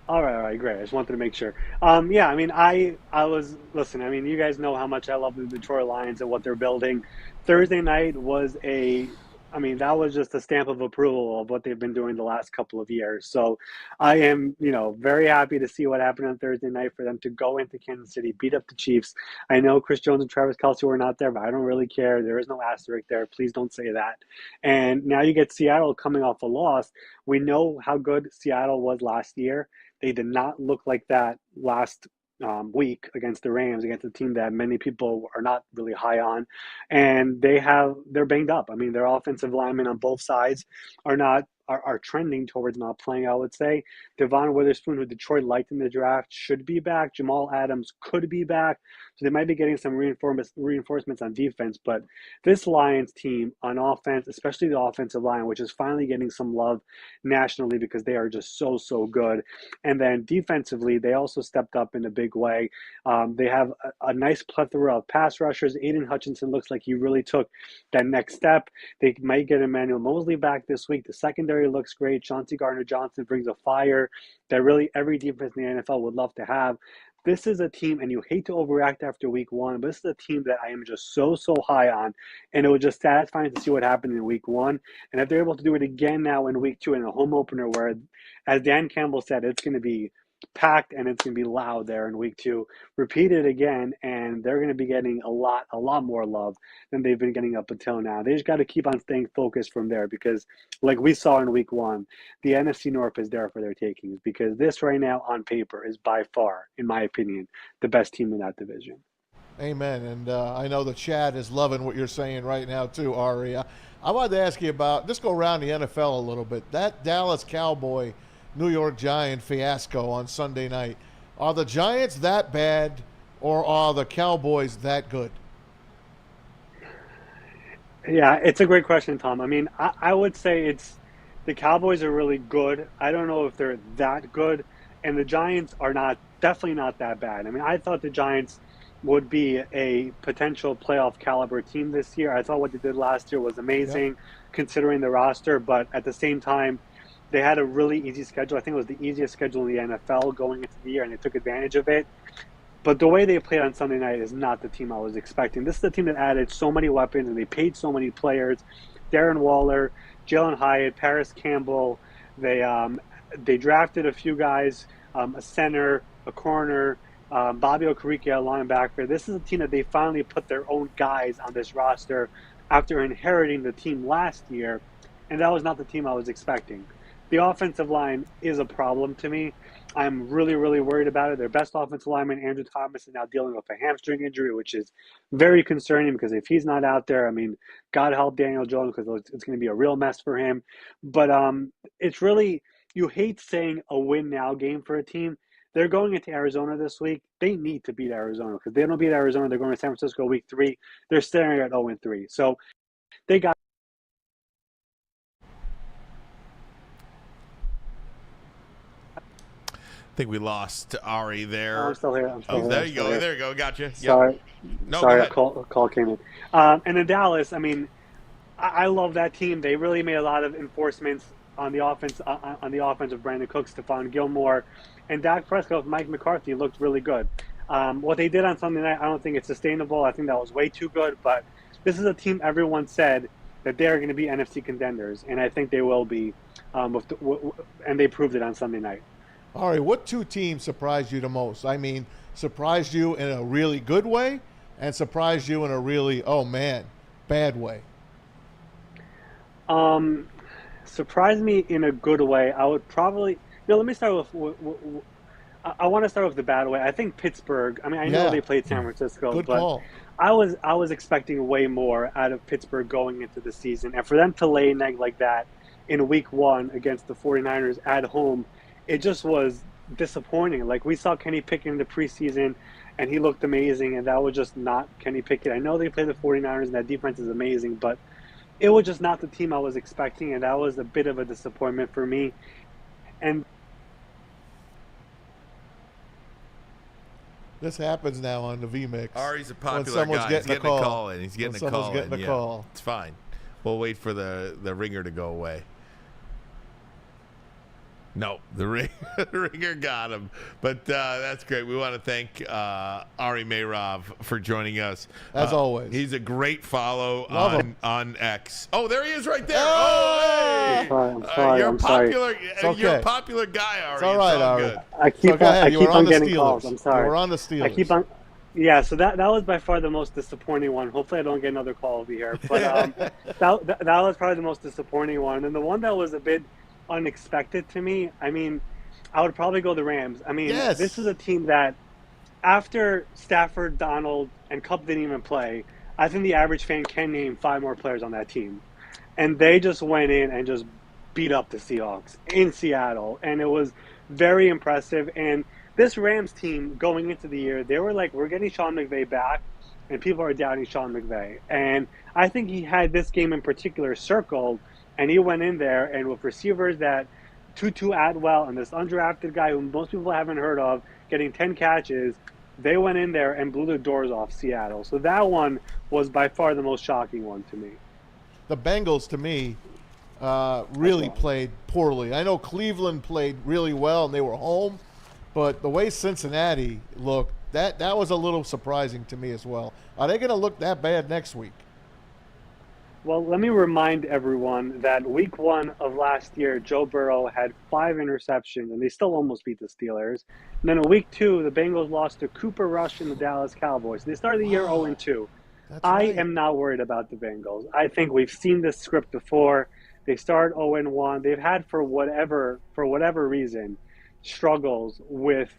right, great. I just wanted to make sure. Yeah, I mean, I was, listen, I mean, you guys know how much I love the Detroit Lions and what they're building. Thursday night was that was just a stamp of approval of what they've been doing the last couple of years. So I am, very happy to see what happened on Thursday night for them to go into Kansas City, beat up the Chiefs. I know Chris Jones and Travis Kelce were not there, but I don't really care. There is no asterisk there. Please don't say that. And now you get Seattle coming off a loss. We know how good Seattle was last year. They did not look like that last week against the Rams, against a team that many people are not really high on, and they're banged up. I mean, their offensive linemen on both sides are trending towards not playing, I would say. Devon Witherspoon, who Detroit liked in the draft, should be back. Jamal Adams could be back. So they might be getting some reinforcements on defense. But this Lions team on offense, especially the offensive line, which is finally getting some love nationally because they are just so good. And then defensively, they also stepped up in a big way. They have a nice plethora of pass rushers. Aiden Hutchinson looks like he really took that next step. They might get Emmanuel Mosley back this week. The secondary looks great. Chauncey Gardner-Johnson brings a fire that really every defense in the NFL would love to have. This is a team, and you hate to overreact after Week 1, but this is a team that I am just so high on, and it was just satisfying to see what happened in Week 1. And if they're able to do it again now in Week 2 in a home opener where, as Dan Campbell said, it's going to be packed and it's going to be loud there in Week 2, repeat it again, and they're going to be getting a lot more love than they've been getting up until now. They just got to keep on staying focused from there because, like we saw in Week 1, the NFC North is there for their takings because this right now on paper is by far, in my opinion, the best team in that division. Amen. And I know the chat is loving what you're saying right now too, Ari. I wanted to ask you about, just go around the NFL a little bit, that Dallas Cowboy New York Giant fiasco on Sunday night. Are the Giants that bad or are the Cowboys that good? Yeah, it's a great question, Tom. I mean, I would say the Cowboys are really good. I don't know if they're that good, and the Giants are definitely not that bad. I mean, I thought the Giants would be a potential playoff caliber team this year. I thought what they did last year was amazing considering the roster, but at the same time, they had a really easy schedule. I think it was the easiest schedule in the NFL going into the year, and they took advantage of it. But the way they played on Sunday night is not the team I was expecting. This is a team that added so many weapons, and they paid so many players. Darren Waller, Jalen Hyatt, Paris Campbell. They drafted a few guys, a center, a corner, Bobby Okereke, a linebacker. This is a team that they finally put their own guys on this roster after inheriting the team last year, and that was not the team I was expecting. The offensive line is a problem to me. I'm really worried about it. Their best offensive lineman, Andrew Thomas, is now dealing with a hamstring injury, which is very concerning because if he's not out there, I mean, God help Daniel Jones because it's going to be a real mess for him. But it's really, you hate saying a win now game for a team. They're going into Arizona this week. They need to beat Arizona because if they don't beat Arizona, they're going to San Francisco Week 3. They're staring at 0-3. So they got. I think we lost Ari there. I'm still here. There you go. Gotcha. Sorry. Yep. No, sorry, a call came in. And in Dallas, I mean, I love that team. They really made a lot of enforcements on the offense, on the offense of Brandon Cooks, Stephon Gilmore, and Dak Prescott with Mike McCarthy looked really good. What they did on Sunday night, I don't think it's sustainable. I think that was way too good. But this is a team everyone said that they're going to be NFC contenders, and I think they will be. And they proved it on Sunday night. All right, what two teams surprised you the most? I mean, surprised you in a really good way and surprised you in a really, oh man, bad way? Surprised me in a good way. I would probably, let me start with, I want to start with the bad way. I think Pittsburgh, I mean, I know they played San Francisco, good but call. I was expecting way more out of Pittsburgh going into the season. And for them to lay an egg like that in week 1 against the 49ers at home, it just was disappointing. Like, we saw Kenny Pickett in the preseason, and he looked amazing, and that was just not Kenny Pickett. I know they play the 49ers, and that defense is amazing, but it was just not the team I was expecting, and that was a bit of a disappointment for me. And this happens now on the V-Mix. Ari's a popular guy. He's getting a call in. He's getting a call in. Getting a call. It's fine. We'll wait for the ringer to go away. No, the ringer got him. But that's great. We want to thank Ari Meirov for joining us. As always. He's a great follow on X. Oh, there he is right there. Oh, hey! I'm sorry. You're a popular guy, Ari. It's all right, Ari. Good. I keep on getting calls. I'm sorry. You were on the Steelers. Yeah, so that was by far the most disappointing one. Hopefully I don't get another call over here. But that was probably the most disappointing one. And the one that was a bit unexpected to me, I mean, I would probably go the Rams. I mean, This is a team that after Stafford, Donald, and Kupp didn't even play, I think the average fan can name 5 more players on that team. And they just went in and just beat up the Seahawks in Seattle. And it was very impressive. And this Rams team going into the year, they were like, we're getting Sean McVay back, and people are doubting Sean McVay. And I think he had this game in particular circled, and he went in there, and with receivers that Tutu Atwell and this undrafted guy who most people haven't heard of getting 10 catches, they went in there and blew the doors off Seattle. So that one was by far the most shocking one to me. The Bengals, to me, really played poorly. I know Cleveland played really well, and they were home, but the way Cincinnati looked, that was a little surprising to me as well. Are they going to look that bad next week? Well, let me remind everyone that week 1 of last year, Joe Burrow had 5 interceptions, and they still almost beat the Steelers. And then in week 2, the Bengals lost to Cooper Rush and the Dallas Cowboys. They started the year 0-2. I am not worried about the Bengals. I think we've seen this script before. They started 0-1. They've had, for whatever reason, struggles with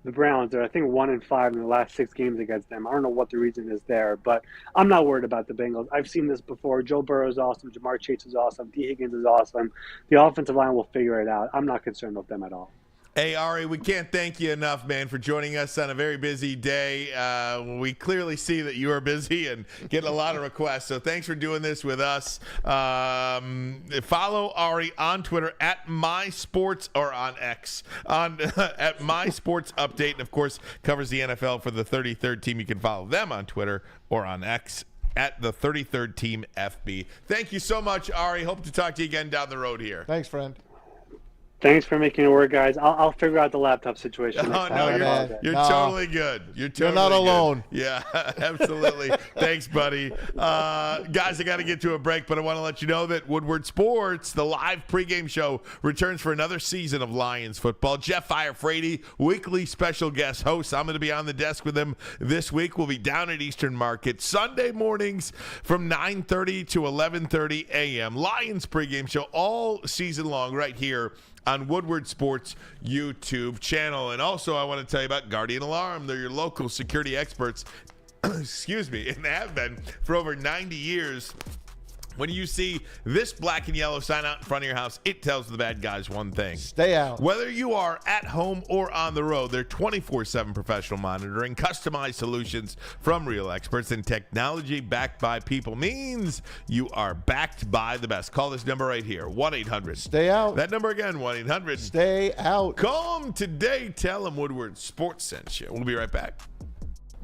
the Browns. They're, I think, 1-5 in the last 6 games against them. I don't know what the reason is there, but I'm not worried about the Bengals. I've seen this before. Joe Burrow is awesome. Jamar Chase is awesome. D. Higgins is awesome. The offensive line will figure it out. I'm not concerned with them at all. Hey, Ari, we can't thank you enough, man, for joining us on a very busy day. We clearly see that you are busy and getting a lot of requests, so thanks for doing this with us. Follow Ari on Twitter at MySports, or on X, at MySportsUpdate, and, of course, covers the NFL for the 33rd team. You can follow them on Twitter or on X at the 33rd Team FB. Thank you so much, Ari. Hope to talk to you again down the road here. Thanks, friend. Thanks for making it work, guys. I'll figure out the laptop situation. Oh, no, you're totally good. You're not alone. Good. Yeah, absolutely. Thanks, buddy. Guys, I got to get to a break, but I want to let you know that Woodward Sports, the live pregame show, returns for another season of Lions football. Jeff Firefrady, weekly special guest host. I'm going to be on the desk with him this week. We'll be down at Eastern Market Sunday mornings from 9:30 to 11:30 a.m. Lions pregame show all season long right here on Woodward Sports YouTube channel. And also, I want to tell you about Guardian Alarm. They're your local security experts, excuse me, and have been for over 90 years. When you see this black and yellow sign out in front of your house, it tells the bad guys one thing. Stay out. Whether you are at home or on the road, their 24/7 professional monitoring, customized solutions from real experts, and technology backed by people means you are backed by the best. Call this number right here, 1-800. Stay out. That number again, 1-800. Stay out. Call them today. Tell them Woodward Sports sent you. We'll be right back.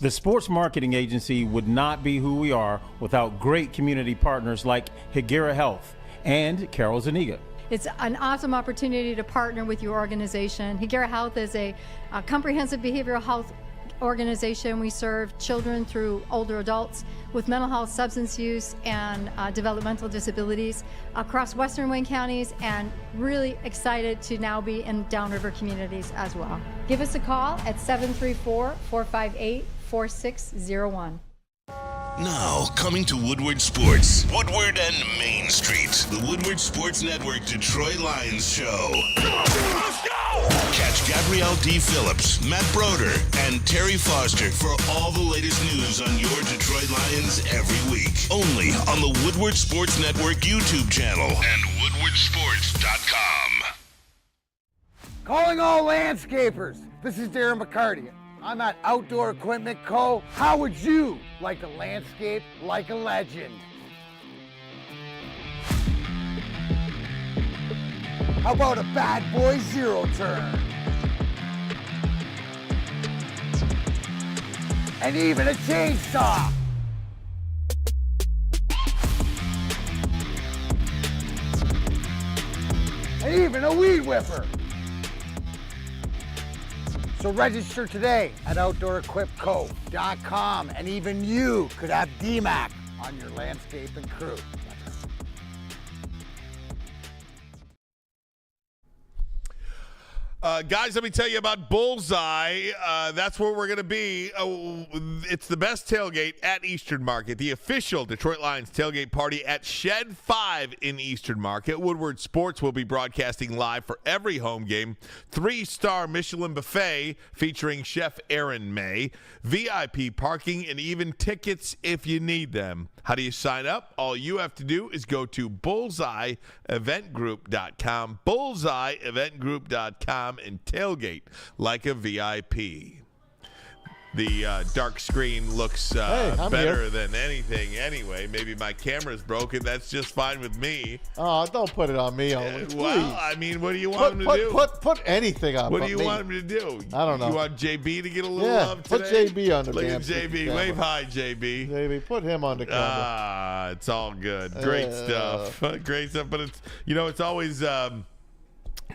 The sports marketing agency would not be who we are without great community partners like Higuera Health and Carol Zaniga. It's an awesome opportunity to partner with your organization. Higuera Health is a comprehensive behavioral health organization. We serve children through older adults with mental health, substance use, and developmental disabilities across Western Wayne counties, and really excited to now be in downriver communities as well. Give us a call at 734-458-4601. Now, coming to Woodward Sports, Woodward and Main Street, the Woodward Sports Network Detroit Lions show. Let's go! Catch Gabrielle D. Phillips, Matt Broder, and Terry Foster for all the latest news on your Detroit Lions every week. Only on the Woodward Sports Network YouTube channel and Woodward WoodwardSports.com. Calling all landscapers. This is Darren McCarty. I'm at Outdoor Equipment Co. How would you like to landscape like a legend? How about a bad boy zero turn? And even a chainsaw. And even a weed whipper. So register today at OutdoorEquipCo.com, and even you could have DMAC on your landscaping crew. Guys, let me tell you about Bullseye. That's where we're going to be. It's the best tailgate at Eastern Market, the official Detroit Lions tailgate party at Shed 5 in Eastern Market. Woodward Sports will be broadcasting live for every home game. 3-star Michelin buffet featuring Chef Aaron May, VIP parking, and even tickets if you need them. How do you sign up? All you have to do is go to bullseyeeventgroup.com, bullseyeeventgroup.com, and tailgate like a VIP. The dark screen looks better than anything anyway. Maybe my camera's broken. That's just fine with me. Oh, don't put it on me. Well, I mean, what do you want him to do? Put anything on. What do you want him to do? I don't know. You want JB to get a little love today? Put JB on the Look damn at JB. Wave hi, JB. JB, put him on the camera. It's all good. Great stuff. Great stuff. But it's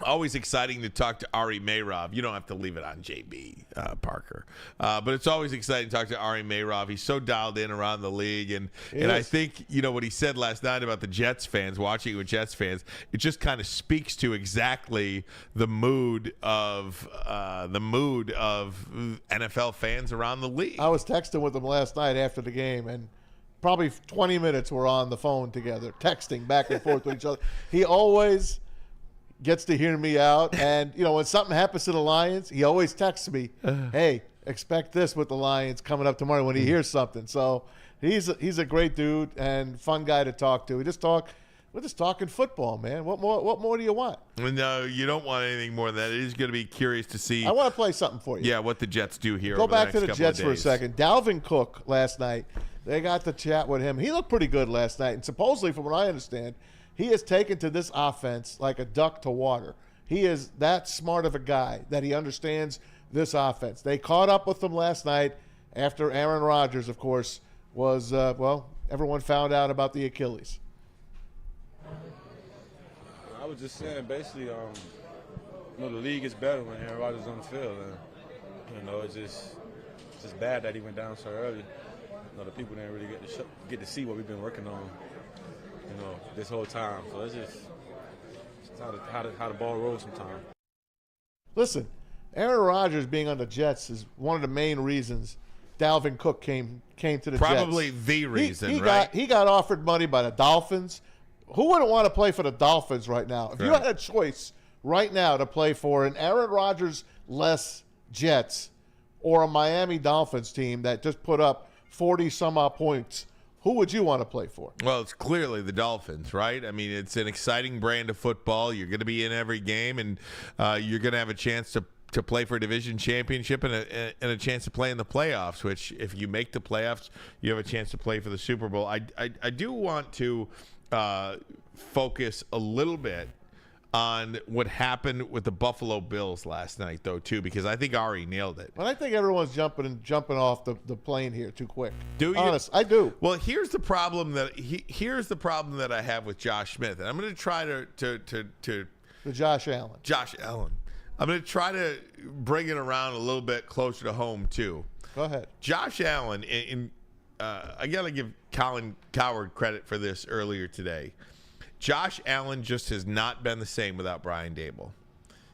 always exciting to talk to Ari Mayrov. You don't have to leave it on JB Parker. But it's always exciting to talk to Ari Mayrov. He's so dialed in around the league. And I think, what he said last night about the Jets fans, watching it with Jets fans, it just kind of speaks to exactly the mood of NFL fans around the league. I was texting with him last night after the game, and probably 20 minutes we're on the phone together, texting back and forth with each other. He always gets to hear me out, and when something happens to the Lions, he always texts me, "Hey, expect this with the Lions coming up tomorrow," when he hears something. So he's a great dude and fun guy to talk to. We're just talking football, man. What more do you want? No, you don't want anything more than that. It is going to be curious to see. I want to play something for you. Yeah, what the Jets do here. Go over back the to next the couple Jets of for a days. second. Dalvin Cook last night, they got to chat with him. He looked pretty good last night, and supposedly, from what I understand, he is taken to this offense like a duck to water. He is that smart of a guy that he understands this offense. They caught up with him last night after Aaron Rodgers, of course, was, everyone found out about the Achilles. I was just saying, basically, the league is better when Aaron Rodgers is on the field. And, it's just bad that he went down so early. The people didn't really get to see what we've been working on, this whole time. So it's just how the ball rolls sometimes. Listen, Aaron Rodgers being on the Jets is one of the main reasons Dalvin Cook came to the Jets. Probably the reason, right? He got offered money by the Dolphins. Who wouldn't want to play for the Dolphins right now? If you had a choice right now to play for an Aaron Rodgers-less Jets or a Miami Dolphins team that just put up 40-some-odd points, who would you want to play for? Well, it's clearly the Dolphins, right? I mean, it's an exciting brand of football. You're going to be in every game, and you're going to have a chance to play for a division championship and a chance to play in the playoffs, which if you make the playoffs, you have a chance to play for the Super Bowl. I do want to focus a little bit on what happened with the Buffalo Bills last night, though, too, because I think Ari nailed it. But I think everyone's jumping off the plane here too quick. Do you? Honest, I do. Well, here's the problem that I have with Josh Smith, and I'm going to try to the Josh Allen. Josh Allen. I'm going to try to bring it around a little bit closer to home too. Go ahead. Josh Allen. I got to give Colin Cowherd credit for this earlier today. Josh Allen just has not been the same without Brian Daboll.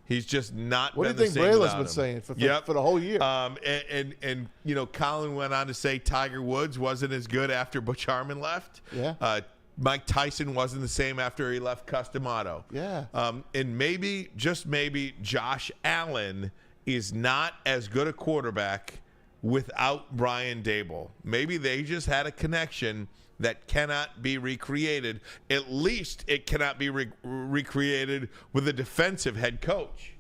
He's just not been the same without him. What do you think Braylon's been saying for the whole year? And Colin went on to say Tiger Woods wasn't as good after Butch Harmon left. Yeah. Mike Tyson wasn't the same after he left Custom Auto. Yeah. And maybe, just maybe, Josh Allen is not as good a quarterback without Brian Daboll. Maybe they just had a connection that cannot be recreated. At least it cannot be recreated with a defensive head coach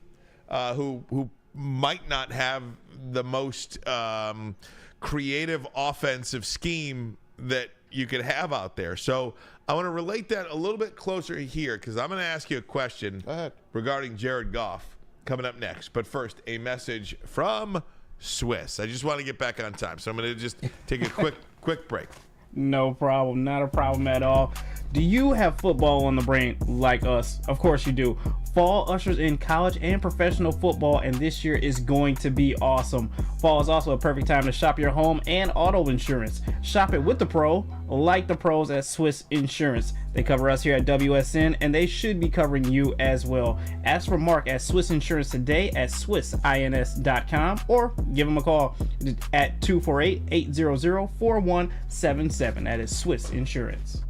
who might not have the most creative offensive scheme that you could have out there. So I want to relate that a little bit closer here because I'm going to ask you a question regarding Jared Goff coming up next. But first, a message from Swiss. I just want to get back on time, so I'm going to just take a quick break. No problem. Not a problem at all. Do you have football on the brain like us? Of course you do. Fall ushers in college and professional football, and this year is going to be awesome. Fall is also a perfect time to shop your home and auto insurance. Shop it with the pro, like the pros at Swiss Insurance. They cover us here at WSN, and they should be covering you as well. Ask for Mark at Swiss Insurance today at swissins.com or give them a call at 248-800-4177. That is Swiss Insurance.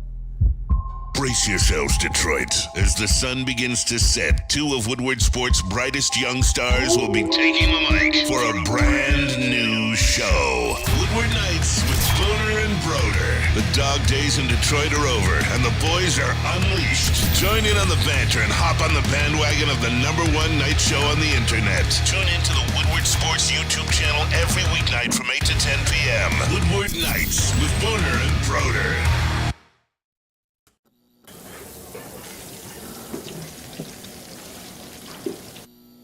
Brace yourselves, Detroit. As the sun begins to set, two of Woodward Sports' brightest young stars will be taking the mic for a brand new show. Woodward Nights with Boner and Broder. The dog days in Detroit are over, and the boys are unleashed. Join in on the banter and hop on the bandwagon of the #1 night show on the internet. Tune in to the Woodward Sports YouTube channel every weeknight from 8 to 10 p.m. Woodward Nights with Boner and Broder.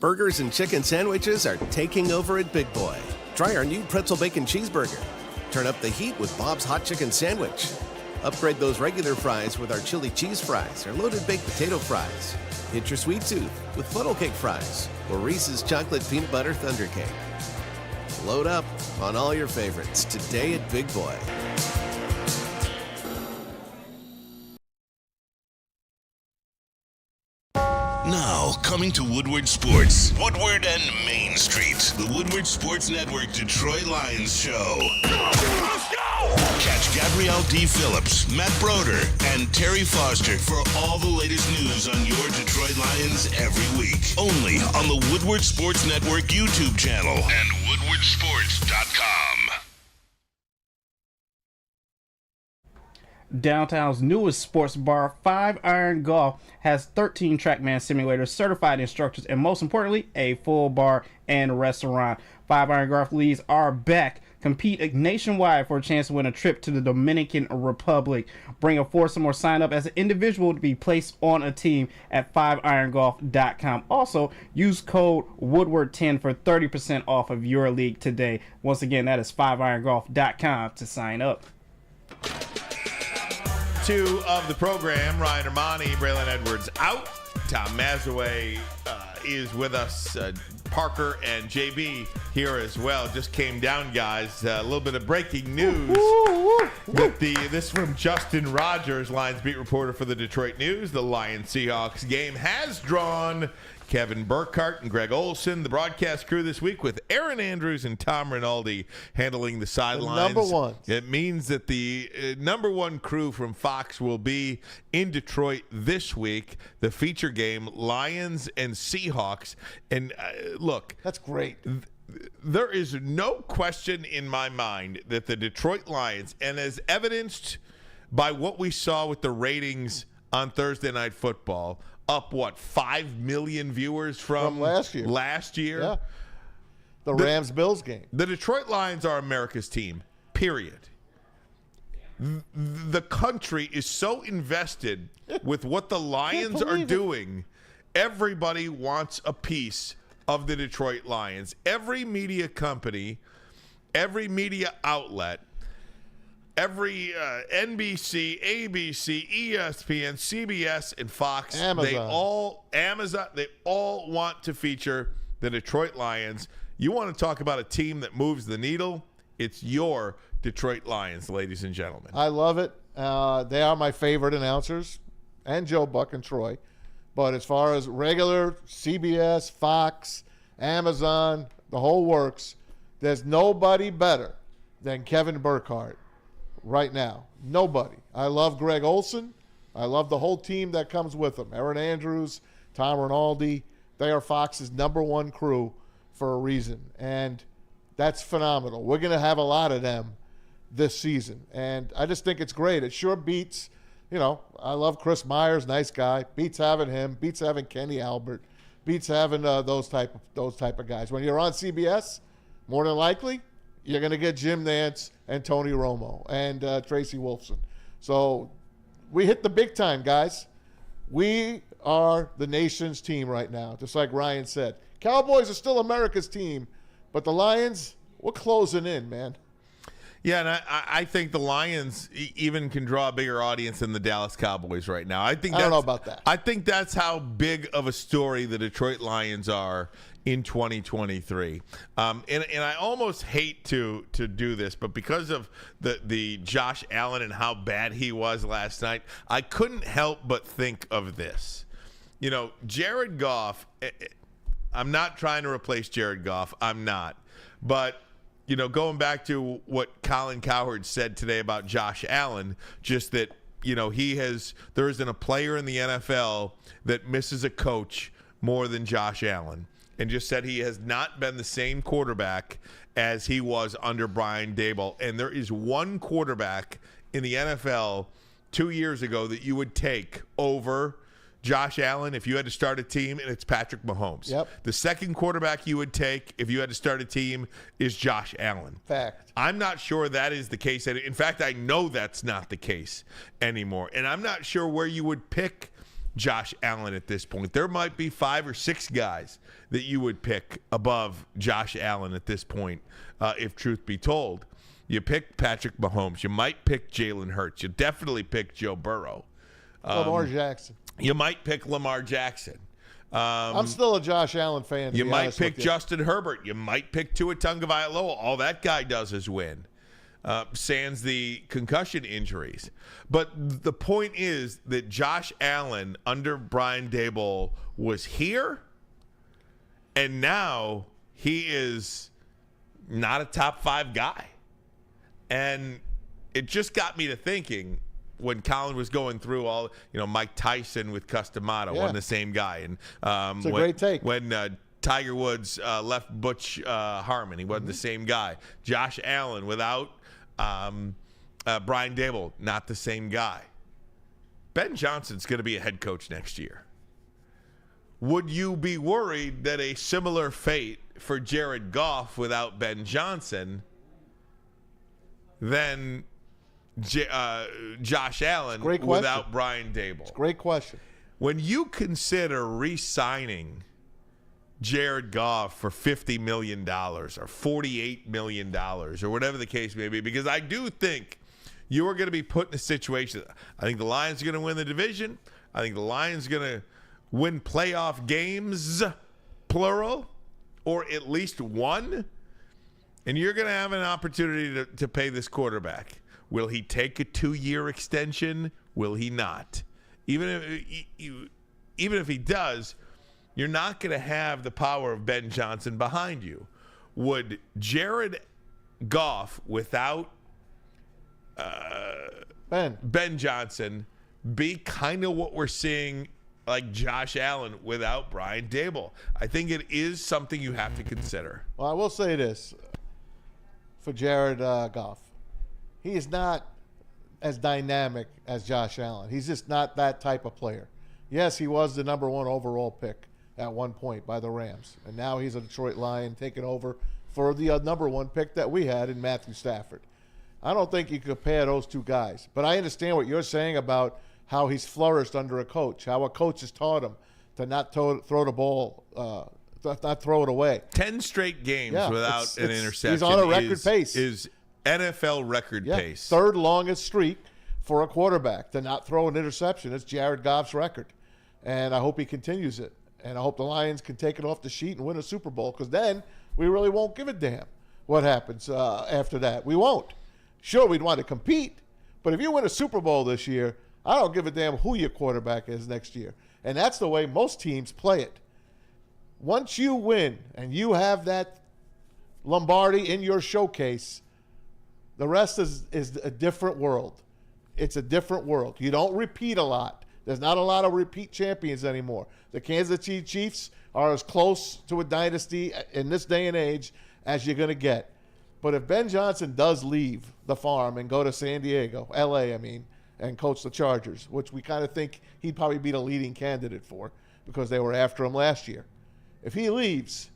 Burgers and chicken sandwiches are taking over at Big Boy. Try our new pretzel bacon cheeseburger. Turn up the heat with Bob's Hot Chicken Sandwich. Upgrade those regular fries with our chili cheese fries or loaded baked potato fries. Hit your sweet tooth with funnel cake fries or Reese's chocolate peanut butter thunder cake. Load up on all your favorites today at Big Boy. Now, coming to Woodward Sports, Woodward and Main Street, the Woodward Sports Network Detroit Lions Show. Let's go! Catch Gabrielle D. Phillips, Matt Broder, and Terry Foster for all the latest news on your Detroit Lions every week. Only on the Woodward Sports Network YouTube channel and woodwardsports.com. Downtown's newest sports bar, 5 Iron Golf, has 13 TrackMan simulators, certified instructors, and most importantly, a full bar and restaurant. 5 Iron Golf leagues are back. Compete nationwide for a chance to win a trip to the Dominican Republic. Bring a foursome or sign up as an individual to be placed on a team at 5irongolf.com. Also, use code Woodward10 for 30% off of your league today. Once again, that is 5irongolf.com to sign up. Two of the program, Ryan Ermanni, Braylon Edwards out. Tom Mazaway is with us. Parker and JB here as well. Just came down, guys. A little bit of breaking news. This from Justin Rogers, Lions beat reporter for the Detroit News. The Lions-Seahawks game has drawn Kevin Burkhardt and Greg Olson, the broadcast crew this week, with Aaron Andrews and Tom Rinaldi handling the sidelines. Number one. It means that the number one crew from Fox will be in Detroit this week. The feature game, Lions and Seahawks. And look, that's great. There is no question in my mind that the Detroit Lions, and as evidenced by what we saw with the ratings on Thursday Night Football, up 5 million viewers from last year. Yeah. The Rams-Bills game. The Detroit Lions are America's team, period. The country is so invested with what the Lions are doing. Everybody wants a piece of the Detroit Lions. Every media company, every media outlet, every NBC, ABC, ESPN, CBS, and Fox, they all want to feature the Detroit Lions. You want to talk about a team that moves the needle? It's your Detroit Lions, ladies and gentlemen. I love it. They are my favorite announcers, and Joe Buck and Troy. But as far as regular CBS, Fox, Amazon, the whole works, there's nobody better than Kevin Burkhardt right now. Nobody. I love Greg Olson. I love the whole team that comes with him. Aaron Andrews, Tom Rinaldi. They are Fox's number one crew for a reason. And that's phenomenal. We're going to have a lot of them this season. And I just think it's great. It sure beats, I love Chris Myers, nice guy. Beats having him. Beats having Kenny Albert. Beats having those type of guys. When you're on CBS, more than likely, you're going to get Jim Nantz and Tony Romo and Tracy Wolfson. So we hit the big time, guys. We are the nation's team right now, just like Ryan said. Cowboys are still America's team, but the Lions, we're closing in, man. Yeah, and I think the Lions even can draw a bigger audience than the Dallas Cowboys right now. I don't know about that. I think that's how big of a story the Detroit Lions are in 2023. And I almost hate to do this, but because of the Josh Allen and how bad he was last night, I couldn't help but think of this. Jared Goff, I'm not trying to replace Jared Goff. I'm not. But going back to what Colin Cowherd said today about Josh Allen, just that, there isn't a player in the NFL that misses a coach more than Josh Allen, and just said he has not been the same quarterback as he was under Brian Daboll. And there is one quarterback in the NFL 2 years ago that you would take over Josh Allen if you had to start a team, and it's Patrick Mahomes. Yep. The second quarterback you would take if you had to start a team is Josh Allen. Fact. I'm not sure that is the case. In fact, I know that's not the case anymore. And I'm not sure where you would pick Josh Allen at this point. There might be 5 or 6 guys that you would pick above Josh Allen at this point, if truth be told. You pick Patrick Mahomes. You might pick Jalen Hurts. You definitely pick Joe Burrow. Lamar Jackson. You might pick Lamar Jackson. I'm still a Josh Allen fan. You might pick Justin Herbert. You might pick Tua Tagovailoa. All that guy does is win. Sans the concussion injuries. But the point is that Josh Allen under Brian Daboll was here, and now he is not a top 5 guy. And it just got me to thinking, when Colin was going through all, Mike Tyson with Customato, wasn't the same guy. And it's a great take. When Tiger Woods left Butch Harmon, he wasn't the same guy. Josh Allen without Brian Daboll, not the same guy. Ben Johnson's going to be a head coach next year. Would you be worried that a similar fate for Jared Goff without Ben Johnson than Josh Allen without Brian Daboll? It's a great question. When you consider re-signing Jared Goff for $50 million or $48 million or whatever the case may be, because I do think you are going to be put in a situation. I think the Lions are going to win the division. I think the Lions are going to win playoff games, plural, or at least one. And you're going to have an opportunity to pay this quarterback. Will he take a 2-year extension? Will he not? Even if he does, you're not going to have the power of Ben Johnson behind you. Would Jared Goff without Ben Johnson be kind of what we're seeing like Josh Allen without Brian Daboll? I think it is something you have to consider. Well, I will say this for Jared Goff. He is not as dynamic as Josh Allen. He's just not that type of player. Yes, he was the number 1 overall pick at one point by the Rams, and now he's a Detroit Lion taking over for the number 1 pick that we had in Matthew Stafford. I don't think you compare those two guys, but I understand what you're saying about how he's flourished under a coach, how a coach has taught him to not throw the ball, not throw it away. 10 straight games without an interception. He's on a record pace. Is NFL record pace. Third longest streak for a quarterback to not throw an interception. It's Jared Goff's record. And I hope he continues it. And I hope the Lions can take it off the sheet and win a Super Bowl, because then we really won't give a damn what happens after that. We won't. Sure, we'd want to compete, but if you win a Super Bowl this year, I don't give a damn who your quarterback is next year. And that's the way most teams play it. Once you win and you have that Lombardi in your showcase, the rest is a different world. It's a different world. You don't repeat a lot. There's not a lot of repeat champions anymore. The Kansas City Chiefs are as close to a dynasty in this day and age as you're going to get. But if Ben Johnson does leave the farm and go to San Diego, L.A., and coach the Chargers, which we kind of think he'd probably be the leading candidate for because they were after him last year. If he leaves,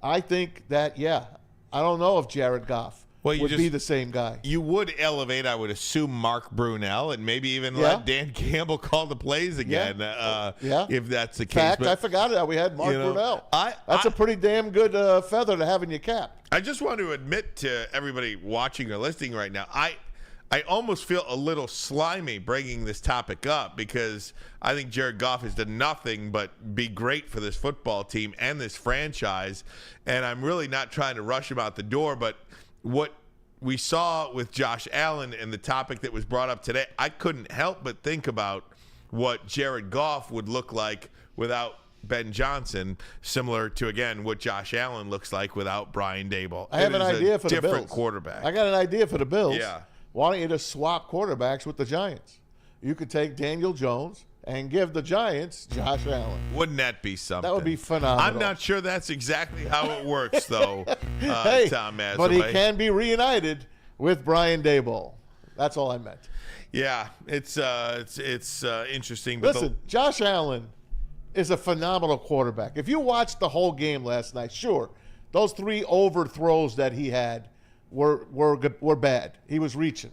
I think that, I don't know if Jared Goff would be the same guy. You would elevate, I would assume, Mark Brunell and maybe even let Dan Campbell call the plays again if that's the case. In fact, I forgot that we had Mark Brunell. That's a pretty damn good feather to have in your cap. I just want to admit to everybody watching or listening right now, I almost feel a little slimy bringing this topic up because I think Jared Goff has done nothing but be great for this football team and this franchise, and I'm really not trying to rush him out the door, but what we saw with Josh Allen and the topic that was brought up today, I couldn't help but think about what Jared Goff would look like without Ben Johnson, similar to, again, what Josh Allen looks like without Brian Daboll. I have an idea for the Bills. Different quarterback. I got an idea for the Bills. Yeah. Why don't you just swap quarterbacks with the Giants? You could take Daniel Jones and give the Giants Josh Allen. Wouldn't that be something? That would be phenomenal. I'm not sure that's exactly how it works, though, Tom Mazaway. But he can be reunited with Brian Daboll. That's all I meant. Yeah, it's interesting. But listen, Josh Allen is a phenomenal quarterback. If you watched the whole game last night, sure, those 3 overthrows that he had were bad. He was reaching.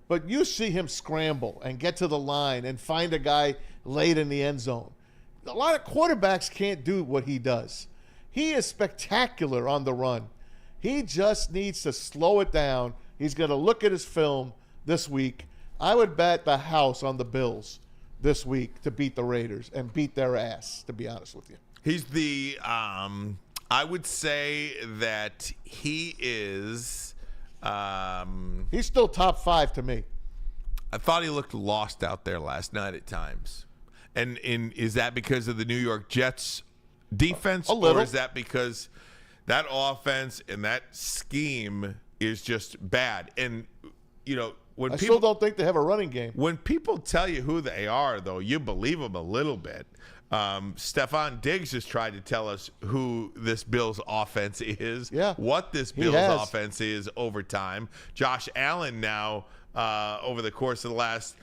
But you see him scramble and get to the line and find a guy late in the end zone. A lot of quarterbacks can't do what he does. He is spectacular on the run. He just needs to slow it down. He's going to look at his film this week. I would bet the house on the Bills this week to beat the Raiders and beat their ass, to be honest with you. He's the I would say that he is he's still top 5 to me. I thought he looked lost out there last night at times. And is that because of the New York Jets defense? A little. Or is that because that offense and that scheme is just bad? And, when I still don't think they have a running game. When people tell you who they are, though, you believe them a little bit. Stephon Diggs has tried to tell us who this Bills offense is, what this Bills offense is over time. Josh Allen now, over the course of the last,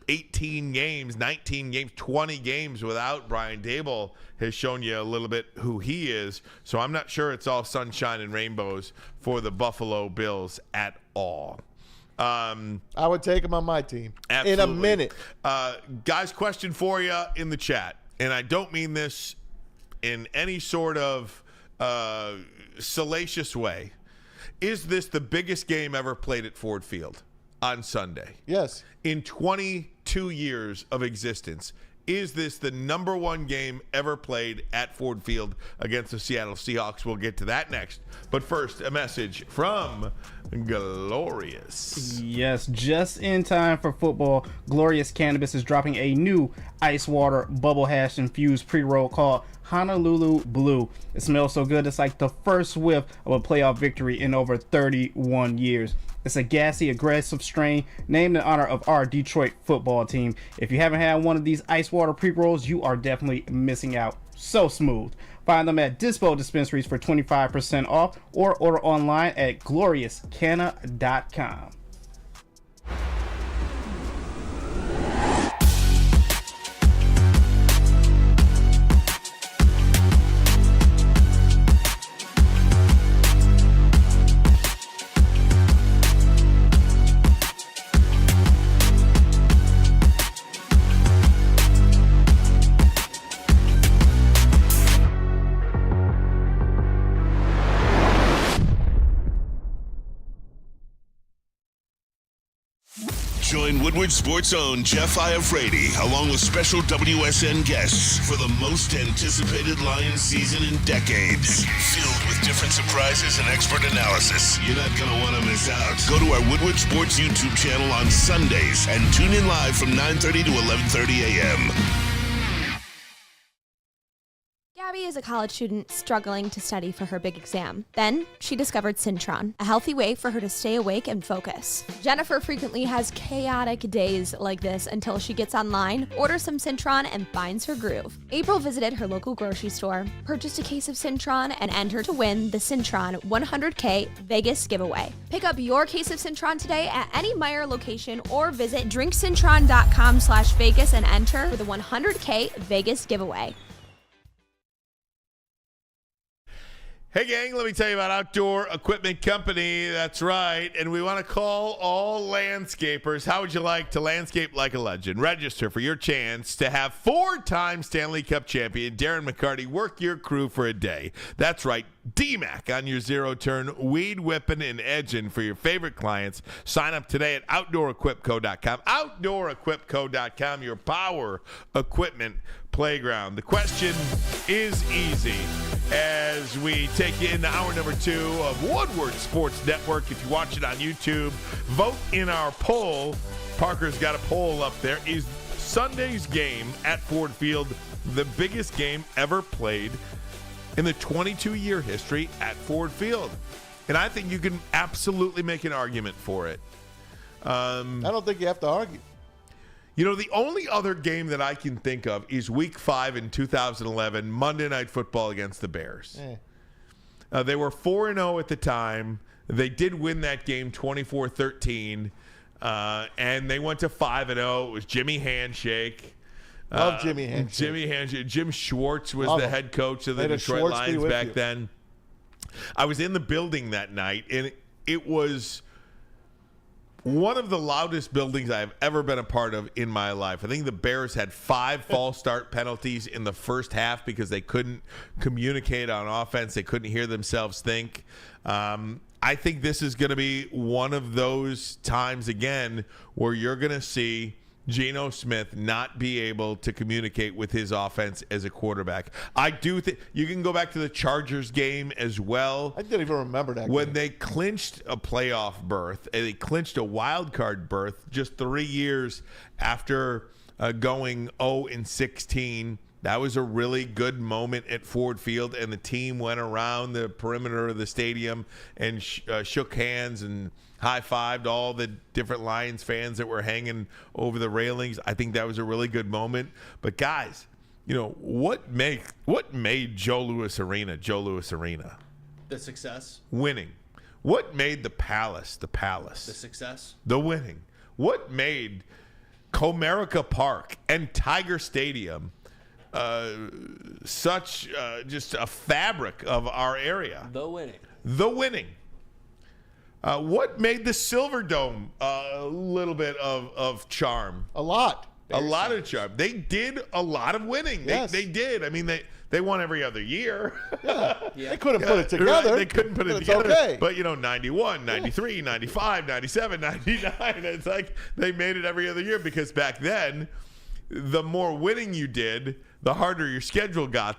18 games, 19 games, 20 games without Brian Daboll has shown you a little bit who he is. So I'm not sure it's all sunshine and rainbows for the Buffalo Bills at all. I would take him on my team. Absolutely. In a minute. Guys, question for you in the chat, and I don't mean this in any sort of salacious way. Is this the biggest game ever played at Ford Field on Sunday? Yes. In 22 years of existence, is this the number 1 game ever played at Ford Field against the Seattle Seahawks? We'll get to that next. But first, a message from Glorious. Yes, just in time for football, Glorious Cannabis is dropping a new ice water bubble hash infused pre-roll called Honolulu Blue. It smells so good, it's like the first whiff of a playoff victory in over 31 years. It's a gassy, aggressive strain named in honor of our Detroit football team. If you haven't had one of these ice water pre-rolls, you are definitely missing out. So smooth. Find them at Dispo dispensaries for 25% off or order online at gloriouscanna.com. Join Woodward Sports' own Jeff Iafrate, along with special WSN guests for the most anticipated Lions season in decades. Filled with different surprises and expert analysis. You're not going to want to miss out. Go to our Woodward Sports YouTube channel on Sundays and tune in live from 9:30 to 11:30 a.m. Gabby is a college student struggling to study for her big exam. Then she discovered Syntron, a healthy way for her to stay awake and focus. Jennifer frequently has chaotic days like this until she gets online, orders some Syntron, and finds her groove. April visited her local grocery store, purchased a case of Syntron, and entered to win the Syntron 100K Vegas giveaway. Pick up your case of Syntron today at any Meijer location or visit drinksyntron.com/Vegas and enter for the 100K Vegas giveaway. Hey, gang, let me tell you about Outdoor Equipment Company. That's right. And we want to call all landscapers. How would you like to landscape like a legend? Register for your chance to have 4-time Stanley Cup champion Darren McCarty work your crew for a day. That's right. DMAC on your zero-turn weed whipping and edging for your favorite clients. Sign up today at OutdoorEquipCo.com. OutdoorEquipCo.com, your power equipment playground. The question is easy as we take you into hour number 2 of Woodward Sports Network. If you watch it on YouTube, vote in our poll. Parker's got a poll up there. Is Sunday's game at Ford Field the biggest game ever played in the 22-year history at Ford Field? And I think you can absolutely make an argument for it. I don't think you have to argue. You know, the only other game that I can think of is Week 5 in 2011, Monday Night Football against the Bears. They were 4-0 at the time. They did win that game 24-13, and they went to 5-0. It was Jimmy Handshake. Love Jimmy Handshake. Jimmy Handshake. Jim Schwartz was the head coach of the Detroit Lions back then. I was in the building that night, and it was one of the loudest buildings I've ever been a part of in my life. I think the Bears had 5 false start penalties in the first half because they couldn't communicate on offense. They couldn't hear themselves think. I think this is going to be one of those times again where you're going to see Geno Smith not be able to communicate with his offense as a quarterback. I do think you can go back to the Chargers game as well. I didn't even remember that when game. They clinched a playoff berth and they clinched a wild card berth just 3 years after going 0-16. That was a really good moment at Ford Field, and the team went around the perimeter of the stadium and shook hands and high-fived all the different Lions fans that were hanging over the railings. I think that was a really good moment. But guys, you know, what made Joe Louis Arena Joe Louis Arena? The success. Winning. What made the Palace the Palace? The success. The winning. What made Comerica Park and Tiger Stadium such just a fabric of our area? The winning. The winning. What made the Silver Dome a little bit of charm? A lot. A lot of charm. They did a lot of winning. Yes. They did. I mean, they won every other year. Yeah. They couldn't put it together. Right, they couldn't put it it's together. Okay. But, 91, 93, 95, 97, 99. It's like they made it every other year because back then, the more winning you did, the harder your schedule got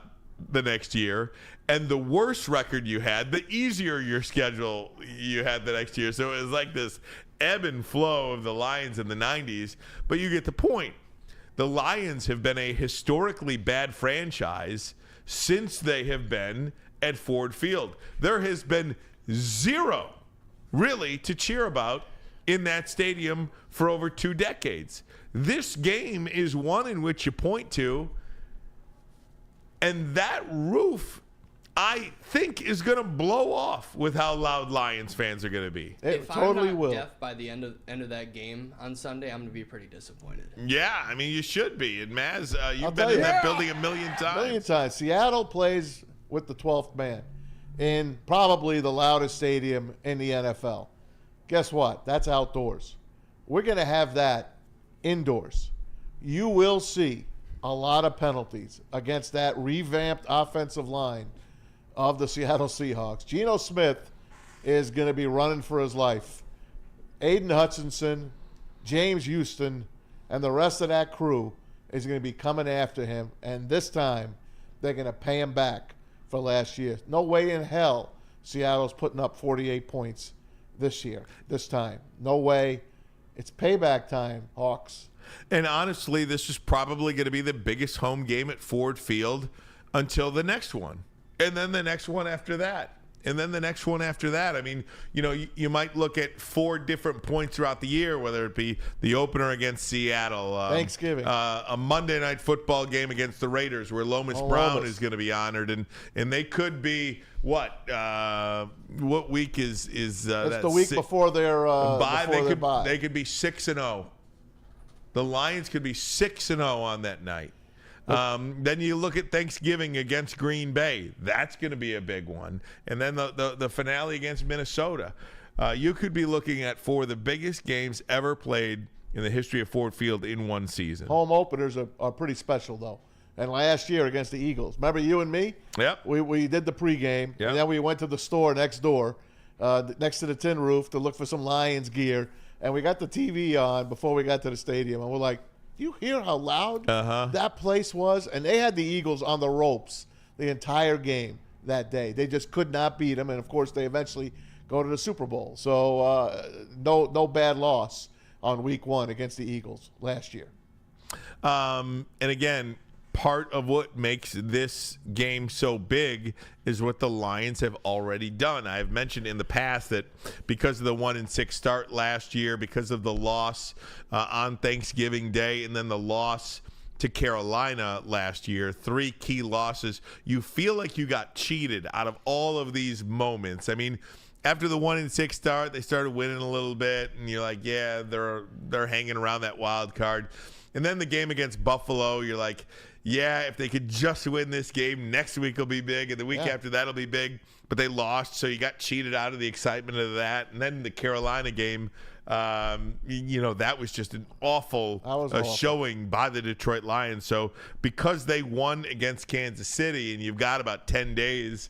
the next year. And the worse record you had, the easier your schedule you had the next year. So it was like this ebb and flow of the Lions in the 90s. But you get the point. The Lions have been a historically bad franchise since they have been at Ford Field. There has been zero, really, to cheer about in that stadium for over 2 decades. This game is one in which you point to, and that roof, I think, is going to blow off with how loud Lions fans are going to be. If totally I'm not deaf by the end of that game on Sunday, I'm going to be pretty disappointed. Yeah, I mean, you should be. And Maz, you've been in that building a million times. A million times. Seattle plays with the 12th man in probably the loudest stadium in the NFL. Guess what? That's outdoors. We're going to have that indoors. You will see a lot of penalties against that revamped offensive line of the Seattle Seahawks. Geno Smith is going to be running for his life. Aiden Hutchinson, James Houston, and the rest of that crew is going to be coming after him, and this time they're going to pay him back for last year. No way in hell Seattle's putting up 48 points this time. No way. It's payback time, Hawks. And honestly, this is probably going to be the biggest home game at Ford Field until the next one. And then the next one after that. And then the next one after that. I mean, you might look at 4 different points throughout the year, whether it be the opener against Seattle, Thanksgiving, a Monday night football game against the Raiders where Lomas Brown is going to be honored, and they could be what week is it's the week before their bye. Bye. They could be 6-0. The Lions could be 6-0 on that night. Then you look at Thanksgiving against Green Bay. That's going to be a big one. And then the finale against Minnesota. You could be looking at 4 of the biggest games ever played in the history of Ford Field in one season. Home openers are pretty special, though. And last year against the Eagles. Remember you and me? Yep. We did the pregame, and then we went to the store next door, next to the tin roof, to look for some Lions gear. And we got the TV on before we got to the stadium. And we're like, you hear how loud that place was? And they had the Eagles on the ropes the entire game that day. They just could not beat them. And, of course, they eventually go to the Super Bowl. So no bad loss on week 1 against the Eagles last year. And, again, part of what makes this game so big is what the Lions have already done. I've mentioned in the past that because of the 1-6 start last year, because of the loss on Thanksgiving Day, and then the loss to Carolina last year, 3 key losses, you feel like you got cheated out of all of these moments. I mean, after the 1-6 start, they started winning a little bit, and you're like, yeah, they're hanging around that wild card. And then the game against Buffalo, you're like, yeah, if they could just win this game, next week will be big, and the week after that will be big. But they lost, so you got cheated out of the excitement of that. And then the Carolina game, that was just an awful showing by the Detroit Lions. So because they won against Kansas City, and you've got about 10 days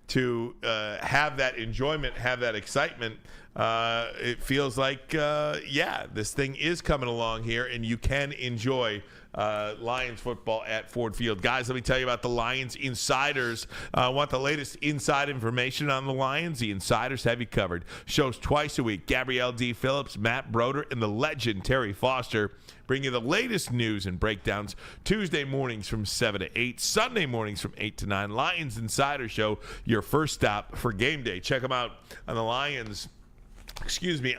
to have that enjoyment, have that excitement, it feels like, this thing is coming along here, and you can enjoy Lions football at Ford Field. Guys, let me tell you about the Lions Insiders. Want the latest inside information on the Lions? The Insiders have you covered. Shows twice a week. Gabrielle D. Phillips, Matt Broder, and the legend Terry Foster bring you the latest news and breakdowns Tuesday mornings from 7 to 8, Sunday mornings from 8 to 9. Lions Insider Show, your first stop for game day. Check them out on the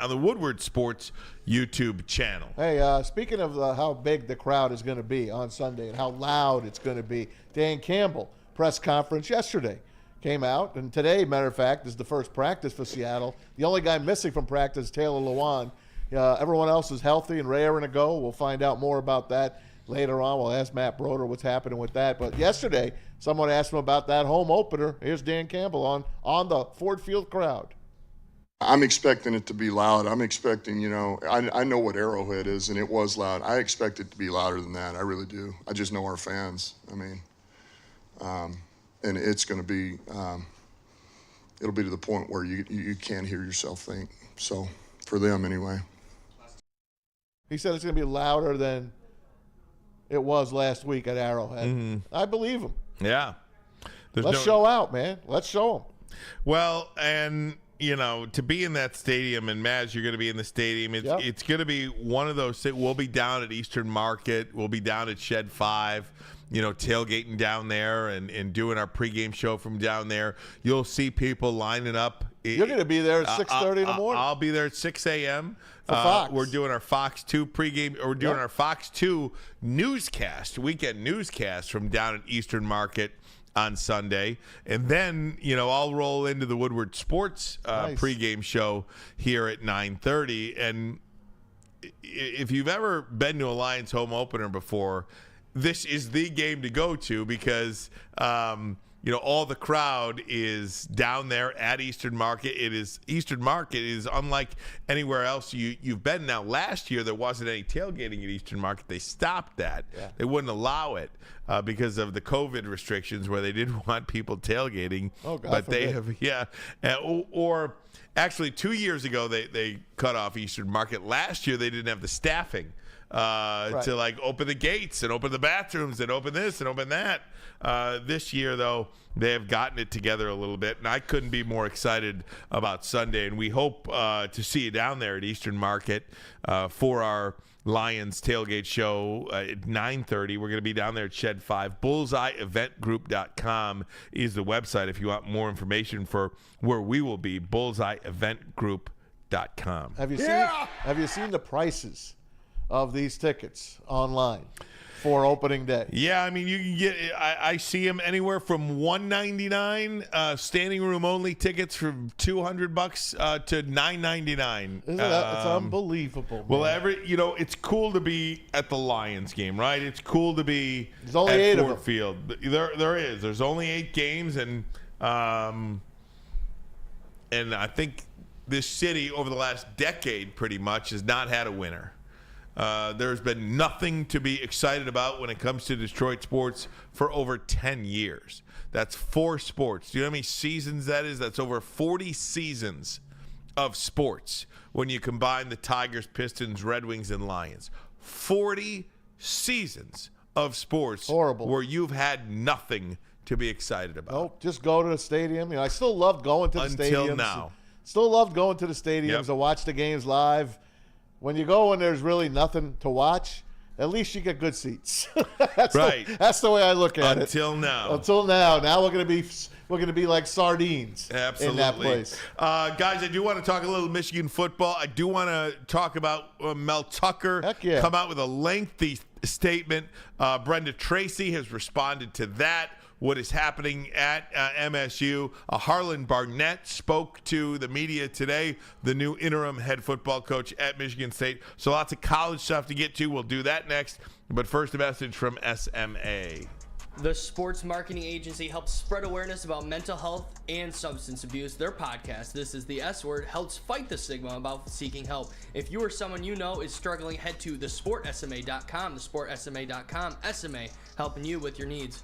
on the Woodward Sports YouTube channel. Hey, speaking of how big the crowd is going to be on Sunday and how loud it's going to be, Dan Campbell, press conference yesterday, came out, and today, matter of fact, is the first practice for Seattle. The only guy missing from practice is Taylor Lewan. Everyone else is healthy and raring to go. We'll find out more about that later on. We'll ask Matt Broder what's happening with that. But yesterday, someone asked him about that home opener. Here's Dan Campbell on the Ford Field crowd. I'm expecting it to be loud. I'm expecting, I know what Arrowhead is, and it was loud. I expect it to be louder than that. I really do. I just know our fans. I mean, and it's going to be, it'll be to the point where you can't hear yourself think. So, for them anyway. He said it's going to be louder than it was last week at Arrowhead. Mm-hmm. I believe him. Yeah. Let's show out, man. Let's show them. Well, and to be in that stadium, and Maz, you're going to be in the stadium. It's going to be one of those. We'll be down at Eastern Market. We'll be down at Shed 5, tailgating down there and doing our pregame show from down there. You'll see people lining up. You're going to be there at 6:30 in the morning. I'll be there at 6 a.m. For Fox. We're doing our Fox 2 pregame. Or we're doing our Fox 2 newscast, weekend newscast from down at Eastern Market on Sunday, and then I'll roll into the Woodward Sports pregame show here at 9:30. And if you've ever been to a Lions home opener before, this is the game to go to because all the crowd is down there at Eastern Market. Eastern Market is unlike anywhere else you've been. Now, last year there wasn't any tailgating at Eastern Market. They stopped that. Yeah. They wouldn't allow it because of the COVID restrictions, where they didn't want people tailgating. Oh, God but forbid. they have, or actually 2 years ago they cut off Eastern Market. Last year they didn't have the staffing to open the gates and open the bathrooms and open this and open that. This year, though, they have gotten it together a little bit, and I couldn't be more excited about Sunday. And we hope to see you down there at Eastern Market for our Lions tailgate show at 9:30. We're going to be down there at Shed 5. BullseyeEventGroup.com is the website if you want more information for where we will be. BullseyeEventGroup.com. Have you seen the prices of these tickets online for opening day? Yeah, I mean, you can get. I see them anywhere from $199 standing room only tickets from $200 to $999. Isn't that, it's unbelievable. Well, it's cool to be at the Lions game, right? It's cool to be There's only at 8 of Ford them. Field. There is. There's only 8 games, and I think this city over the last decade pretty much has not had a winner. There's been nothing to be excited about when it comes to Detroit sports for over 10 years. That's 4 sports. Do you know how many seasons that is? That's over 40 seasons of sports when you combine the Tigers, Pistons, Red Wings, and Lions. 40 seasons of sports where you've had nothing to be excited about. Nope, just go to the stadium. I still loved going to the stadiums. Until now. Still loved going to the stadiums to watch the games live. When you go and there's really nothing to watch, at least you get good seats. That's the way I look at it. Until now. Now we're gonna be like sardines in that place. Guys, I do want to talk a little Michigan football. I do want to talk about Mel Tucker. Heck yeah. Come out with a lengthy statement. Brenda Tracy has responded to that. What is happening at MSU. Harlan Barnett spoke to the media today, the new interim head football coach at Michigan State. So lots of college stuff to get to. We'll do that next. But first, a message from SMA. The sports marketing agency helps spread awareness about mental health and substance abuse. Their podcast, This is the S Word, helps fight the stigma about seeking help. If you or someone you know is struggling, head to thesportsma.com, thesportsma.com. SMA, helping you with your needs.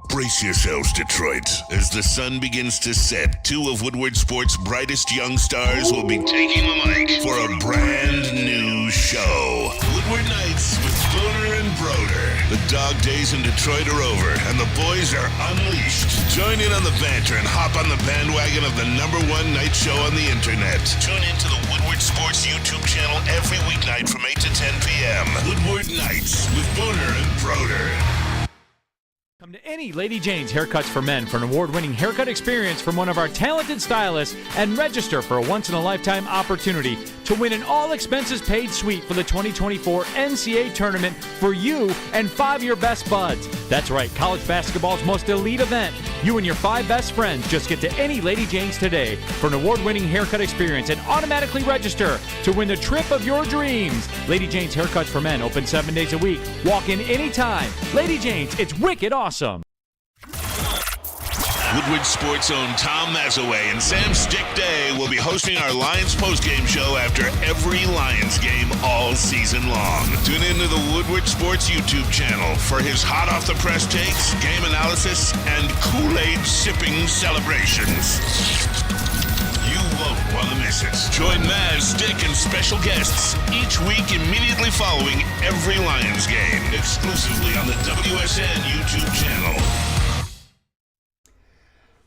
Brace yourselves, Detroit. As the sun begins to set, 2 of Woodward Sports' brightest young stars will be taking the mic for a brand new show. Woodward Nights with Spooner and Broder. The dog days in Detroit are over, and the boys are unleashed. Join in on the banter and hop on the bandwagon of the #1 night show on the internet. Tune into the Woodward Sports YouTube channel every weeknight from 8 to 10 p.m. Woodward Nights with Spooner and Broder. Come to any Lady Jane's Haircuts for Men for an award-winning haircut experience from one of our talented stylists and register for a once-in-a-lifetime opportunity to win an all-expenses-paid suite for the 2024 NCAA tournament for you and 5 of your best buds. That's right, college basketball's most elite event. You and your 5 best friends just get to any Lady Jane's today for an award-winning haircut experience and automatically register to win the trip of your dreams. Lady Jane's Haircuts for Men, open 7 days a week. Walk in anytime. Lady Jane's, it's wicked awesome. Woodward Sports' own Tom Mazaway and Sam Stick Day will be hosting our Lions postgame show after every Lions game all season long. Tune into the Woodward Sports YouTube channel for his hot-off-the-press takes, game analysis, and Kool-Aid sipping celebrations. You won't want to miss it. Join Maz, Stick, and special guests each week immediately following every Lions game, exclusively on the WSN YouTube channel.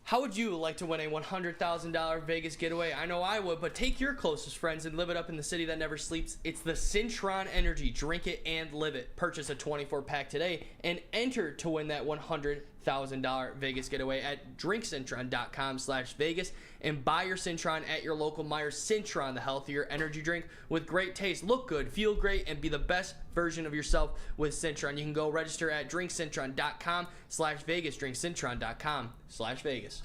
How would you like to win a $100,000 Vegas getaway? I know I would, but take your closest friends and live it up in the city that never sleeps. It's the Cintron Energy. Drink it and live it. Purchase a 24-pack today and enter to win that $100,000 Vegas getaway at drinkcintron.com/Vegas and buy your Cintron at your local Myers. Cintron, the healthier energy drink with great taste. Look good, feel great, and be the best version of yourself with Cintron. You can go register at drinkcintron.com/Vegas, drinkcintron.com/Vegas.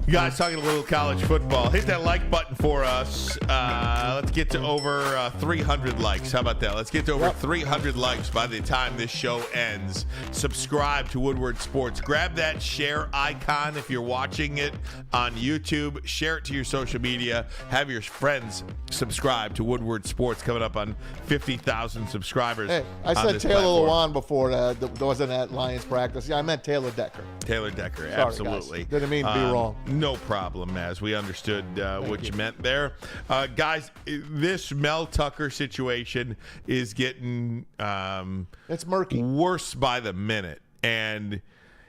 You guys talking a little college football. Hit that like button for us. Let's get to over 300 likes. How about that? Let's get to over 300 likes by the time this show ends. Subscribe to Woodward Sports. Grab that share icon if you're watching it on YouTube. Share it to your social media. Have your friends subscribe to Woodward Sports, coming up on 50,000 subscribers. Hey, I said Taylor Lewan before that wasn't at Lions practice. Yeah, I meant Taylor Decker. Taylor Decker, Sorry, absolutely. Guys. Didn't mean to be wrong. No problem, as we understood what you meant there. Guys, this Mel Tucker situation is getting it's murky, worse by the minute. And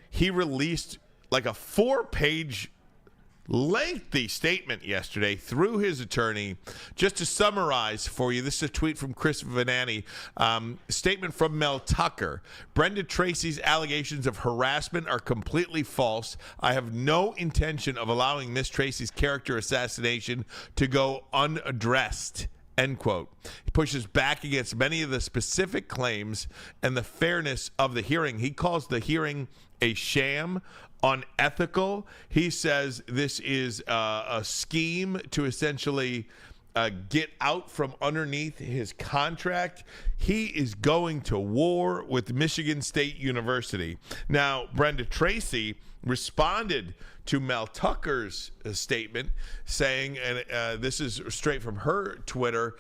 he released like a 4-page lengthy statement yesterday through his attorney. Just to summarize for you, this is a tweet from Chris Vanani. Statement from Mel Tucker. Brenda Tracy's allegations of harassment are completely false. I have no intention of allowing Miss Tracy's character assassination to go unaddressed. End quote. He pushes back against many of the specific claims and the fairness of the hearing. He calls the hearing a sham, unethical. He says this is a scheme to essentially get out from underneath his contract. He is going to war with Michigan State University. Now, Brenda Tracy responded to Mel Tucker's statement saying, and this is straight from her Twitter,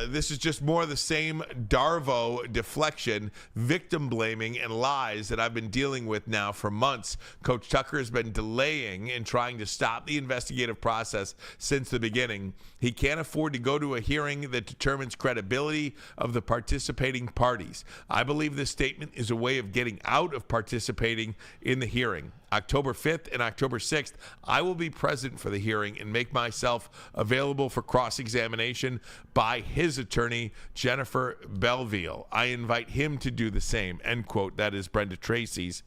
this is just more of the same Darvo deflection, victim blaming, and lies that I've been dealing with now for months. Coach Tucker has been delaying and trying to stop the investigative process since the beginning. He can't afford to go to a hearing that determines credibility of the participating parties. I believe this statement is a way of getting out of participating in the hearing. October 5th and October 6th, I will be present for the hearing and make myself available for cross-examination by his attorney, Jennifer Belville. I invite him to do the same, end quote. That is Brenda Tracy's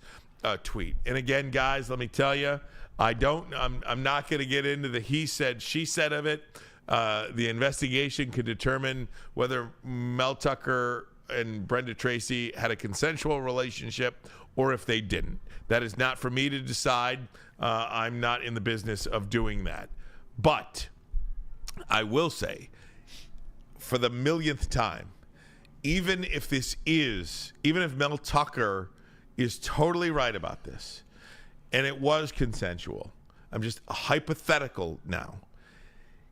tweet. And again, guys, let me tell you, I'm not going to get into the he said, she said of it. The investigation could determine whether Mel Tucker and Brenda Tracy had a consensual relationship or if they didn't. That is not for me to decide. I'm not in the business of doing that. But I will say, for the millionth time, even if Mel Tucker is totally right about this, and it was consensual, I'm just hypothetical now,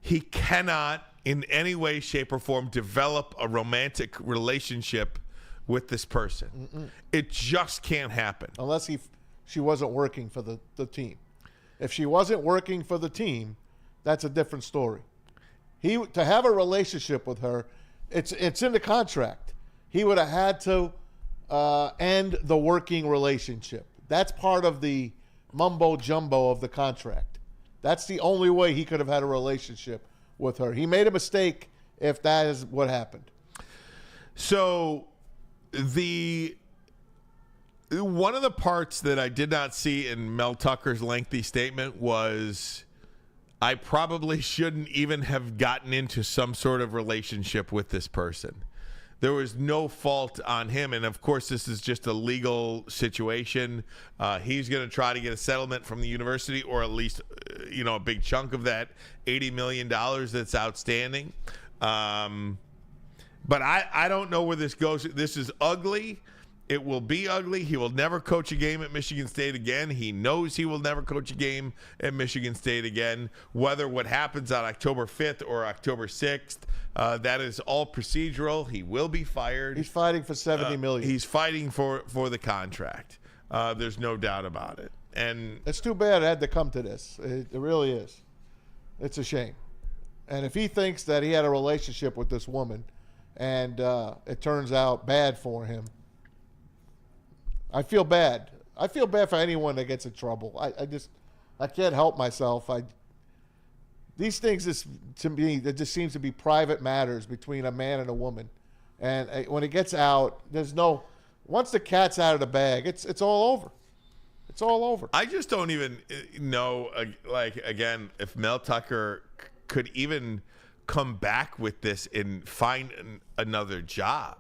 he cannot in any way, shape, or form develop a romantic relationship with this person. Mm-mm. It just can't happen. Unless she wasn't working for the team. If she wasn't working for the team, that's a different story. To have a relationship with her, it's in the contract. He would have had to end the working relationship. That's part of the mumbo jumbo of the contract. That's the only way he could have had a relationship with her. He made a mistake if that is what happened. So one of the parts that I did not see in Mel Tucker's lengthy statement was I probably shouldn't even have gotten into some sort of relationship with this person. There was no fault on him. And, of course, this is just a legal situation. He's going to try to get a settlement from the university, or at least, a big chunk of that $80 million that's outstanding. But I don't know where this goes. This is ugly. It will be ugly. He will never coach a game at Michigan State again. He knows he will never coach a game at Michigan State again. Whether what happens on October 5th or October 6th, that is all procedural. He will be fired. He's fighting for $70 million. He's fighting for the contract. There's no doubt about it. And it's too bad it had to come to this. It really is. It's a shame. And if he thinks that he had a relationship with this woman and it turns out bad for him, I feel bad. I feel bad for anyone that gets in trouble. I can't help myself. These things, to me, it just seems to be private matters between a man and a woman. And when it gets out, once the cat's out of the bag, it's all over. It's all over. I just don't even know, again, if Mel Tucker could even come back with this and find another job.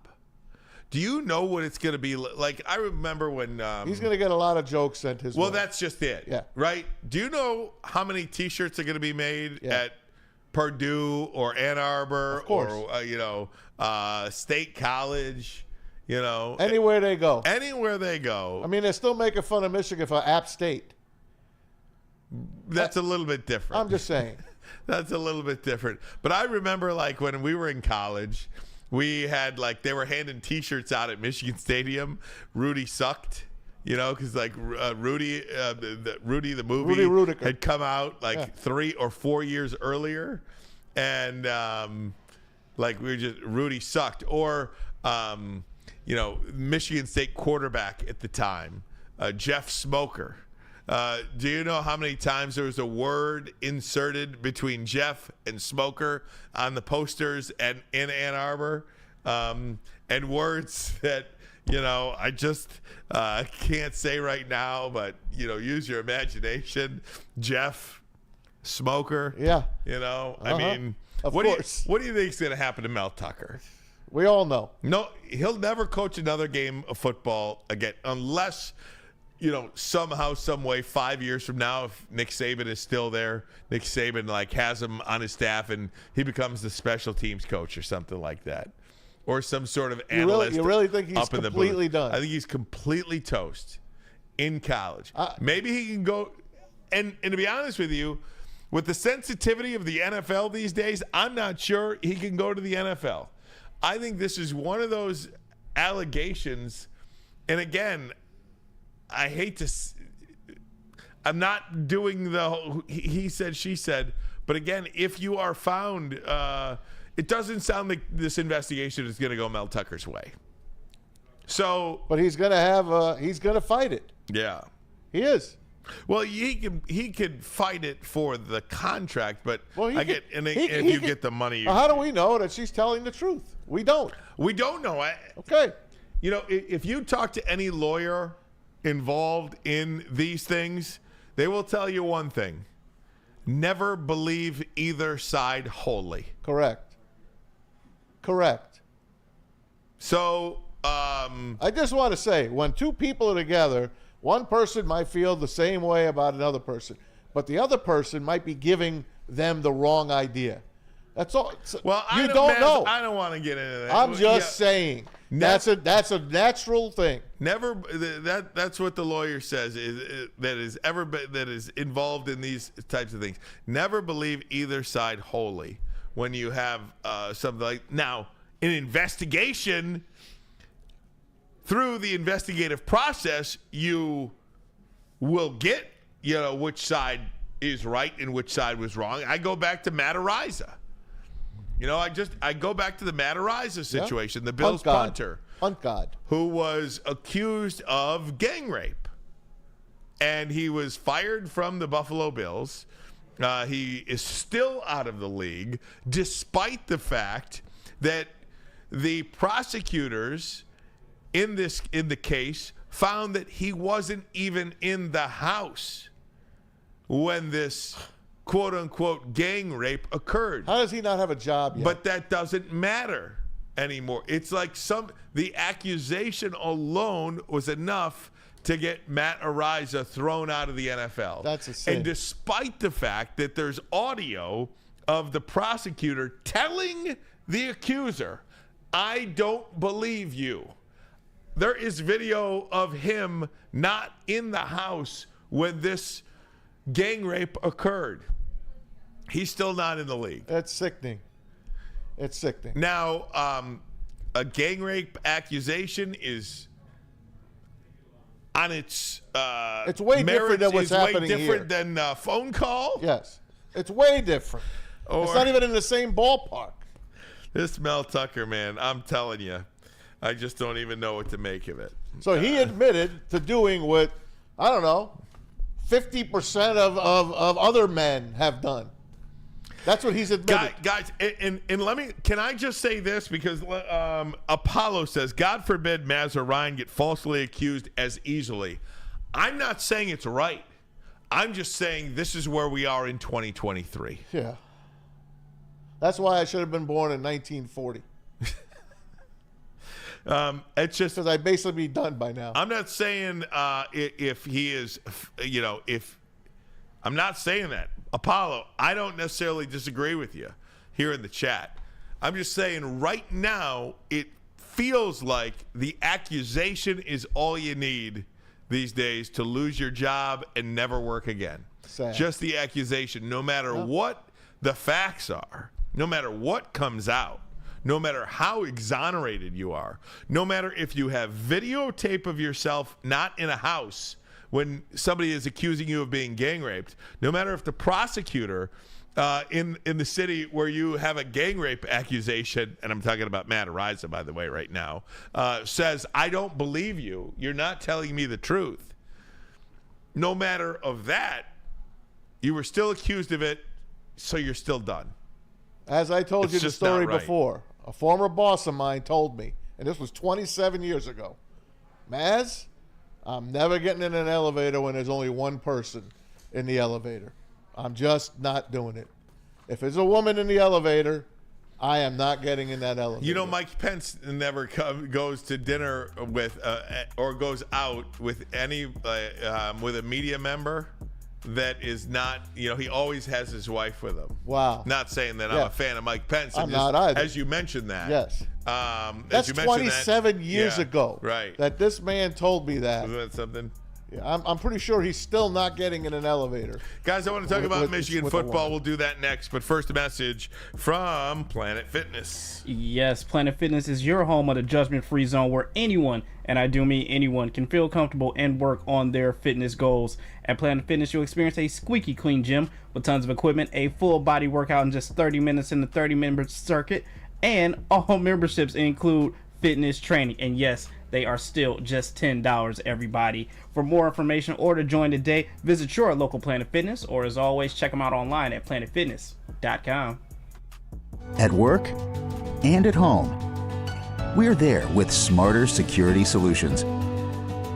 Do you know what it's going to be like? I remember when he's going to get a lot of jokes sent his way. Well, that's just it. Yeah. Right? Do you know how many T-shirts are going to be made at Purdue or Ann Arbor or State College? Anywhere they go. Anywhere they go. I mean, they're still making fun of Michigan for App State. That's a little bit different. I'm just saying. That's a little bit different. But I remember, when we were in college, we had, they were handing T-shirts out at Michigan Stadium. Rudy sucked, because, Rudy the movie Rudiger had come out, 3 or 4 years earlier. And, we were just, Rudy sucked. Or, Michigan State quarterback at the time, Jeff Smoker. Do you know how many times there was a word inserted between Jeff and Smoker on the posters and in Ann Arbor? And words that, I just can't say right now, but, use your imagination. Jeff, Smoker. Yeah. I mean, Of what course. Do you think is going to happen to Mel Tucker? We all know. No, he'll never coach another game of football again unless, somehow, some way, 5 years from now, if Nick Saban is still there, Nick Saban has him on his staff and he becomes the special teams coach or something like that, or some sort of analyst. You really think he's up in completely the booth. done? I think he's completely toast in college. Maybe he can go. And to be honest with you, with the sensitivity of the NFL these days, I'm not sure he can go to the NFL. I think this is one of those allegations. And again, I hate to. I'm not doing the he said, she said. But again, if you are found, it doesn't sound like this investigation is going to go Mel Tucker's way. So, but he's going to have. He's going to fight it. Yeah, he is. Well, he could fight it for the contract, but if you get the money. How do we know that she's telling the truth? We don't. We don't know. Okay. If you talk to any lawyer involved in these things, they will tell you one thing: never believe either side wholly. Correct. So, I just want to say, when two people are together, one person might feel the same way about another person, but the other person might be giving them the wrong idea. That's all. Well, you don't know. I don't want to get into that. I'm just saying that's a natural thing. Never. That's what the lawyer says. That is involved in these types of things. Never believe either side wholly when you have something like now an investigation. Through the investigative process, you will get, which side is right and which side was wrong. I go back to Matt Araiza. I go back to the Matt Araiza situation, the Bills punter. Hunt God. Who was accused of gang rape. And he was fired from the Buffalo Bills. He is still out of the league, despite the fact that the prosecutors in the case found that he wasn't even in the house when this quote unquote gang rape occurred. How does he not have a job yet? But that doesn't matter anymore. It's like the accusation alone was enough to get Matt Araiza thrown out of the NFL. That's a sin. And despite the fact that there's audio of the prosecutor telling the accuser, I don't believe you. There is video of him not in the house when this gang rape occurred. He's still not in the league. That's sickening. It's sickening. Now, a gang rape accusation is on its it's way different than what's happening here. Way different here. than a phone call? Yes. It's way different. It's not even in the same ballpark. This Mel Tucker, man, I'm telling you. I just don't even know what to make of it. So he admitted to doing what, 50% of other men have done. That's what he's admitted. Guys, and can I just say this? Because Apollo says, God forbid Maz or Ryan get falsely accused as easily. I'm not saying it's right. I'm just saying this is where we are in 2023. Yeah. That's why I should have been born in 1940. It's just because I'd basically be done by now. I'm not saying if he is, I'm not saying that. Apollo, I don't necessarily disagree with you here in the chat. I'm just saying right now it feels like the accusation is all you need these days to lose your job and never work again. Sad. Just the accusation, no matter what the facts are, no matter what comes out. No matter how exonerated you are, no matter if you have videotape of yourself not in a house when somebody is accusing you of being gang raped, no matter if the prosecutor in the city where you have a gang rape accusation, and I'm talking about Matt Araiza, by the way, right now, says, I don't believe you. You're not telling me the truth. no matter of that, you were still accused of it, so you're still done. As I told you the story not right. before, a former boss of mine told me, and this was 27 years ago, Maz, I'm never getting in an elevator when there's only one person in the elevator. I'm just not doing it. If there's a woman in the elevator, I am not getting in that elevator. You know, Mike Pence never goes to dinner with or goes out with any with a media member that is not, he always has his wife with him. Wow. Not saying that I'm a fan of Mike Pence. I'm not either. As you mentioned that. Yes. That's as you 27 years ago. Right. That this man told me that. Isn't that something? Yeah, I'm pretty sure he's still not getting in an elevator. Guys, I want to talk about Michigan football. We'll do that next. But first, a message from Planet Fitness. Yes, Planet Fitness is your home of the judgment-free zone where anyone, and I do mean anyone, can feel comfortable and work on their fitness goals. At Planet Fitness, you'll experience a squeaky clean gym with tons of equipment, a full body workout in just 30 minutes in the 30-member circuit, and all memberships include fitness training. And yes, they are still just $10, everybody. For more information or to join today, visit your local Planet Fitness, or as always, check them out online at planetfitness.com. At work and at home, we're there with smarter security solutions.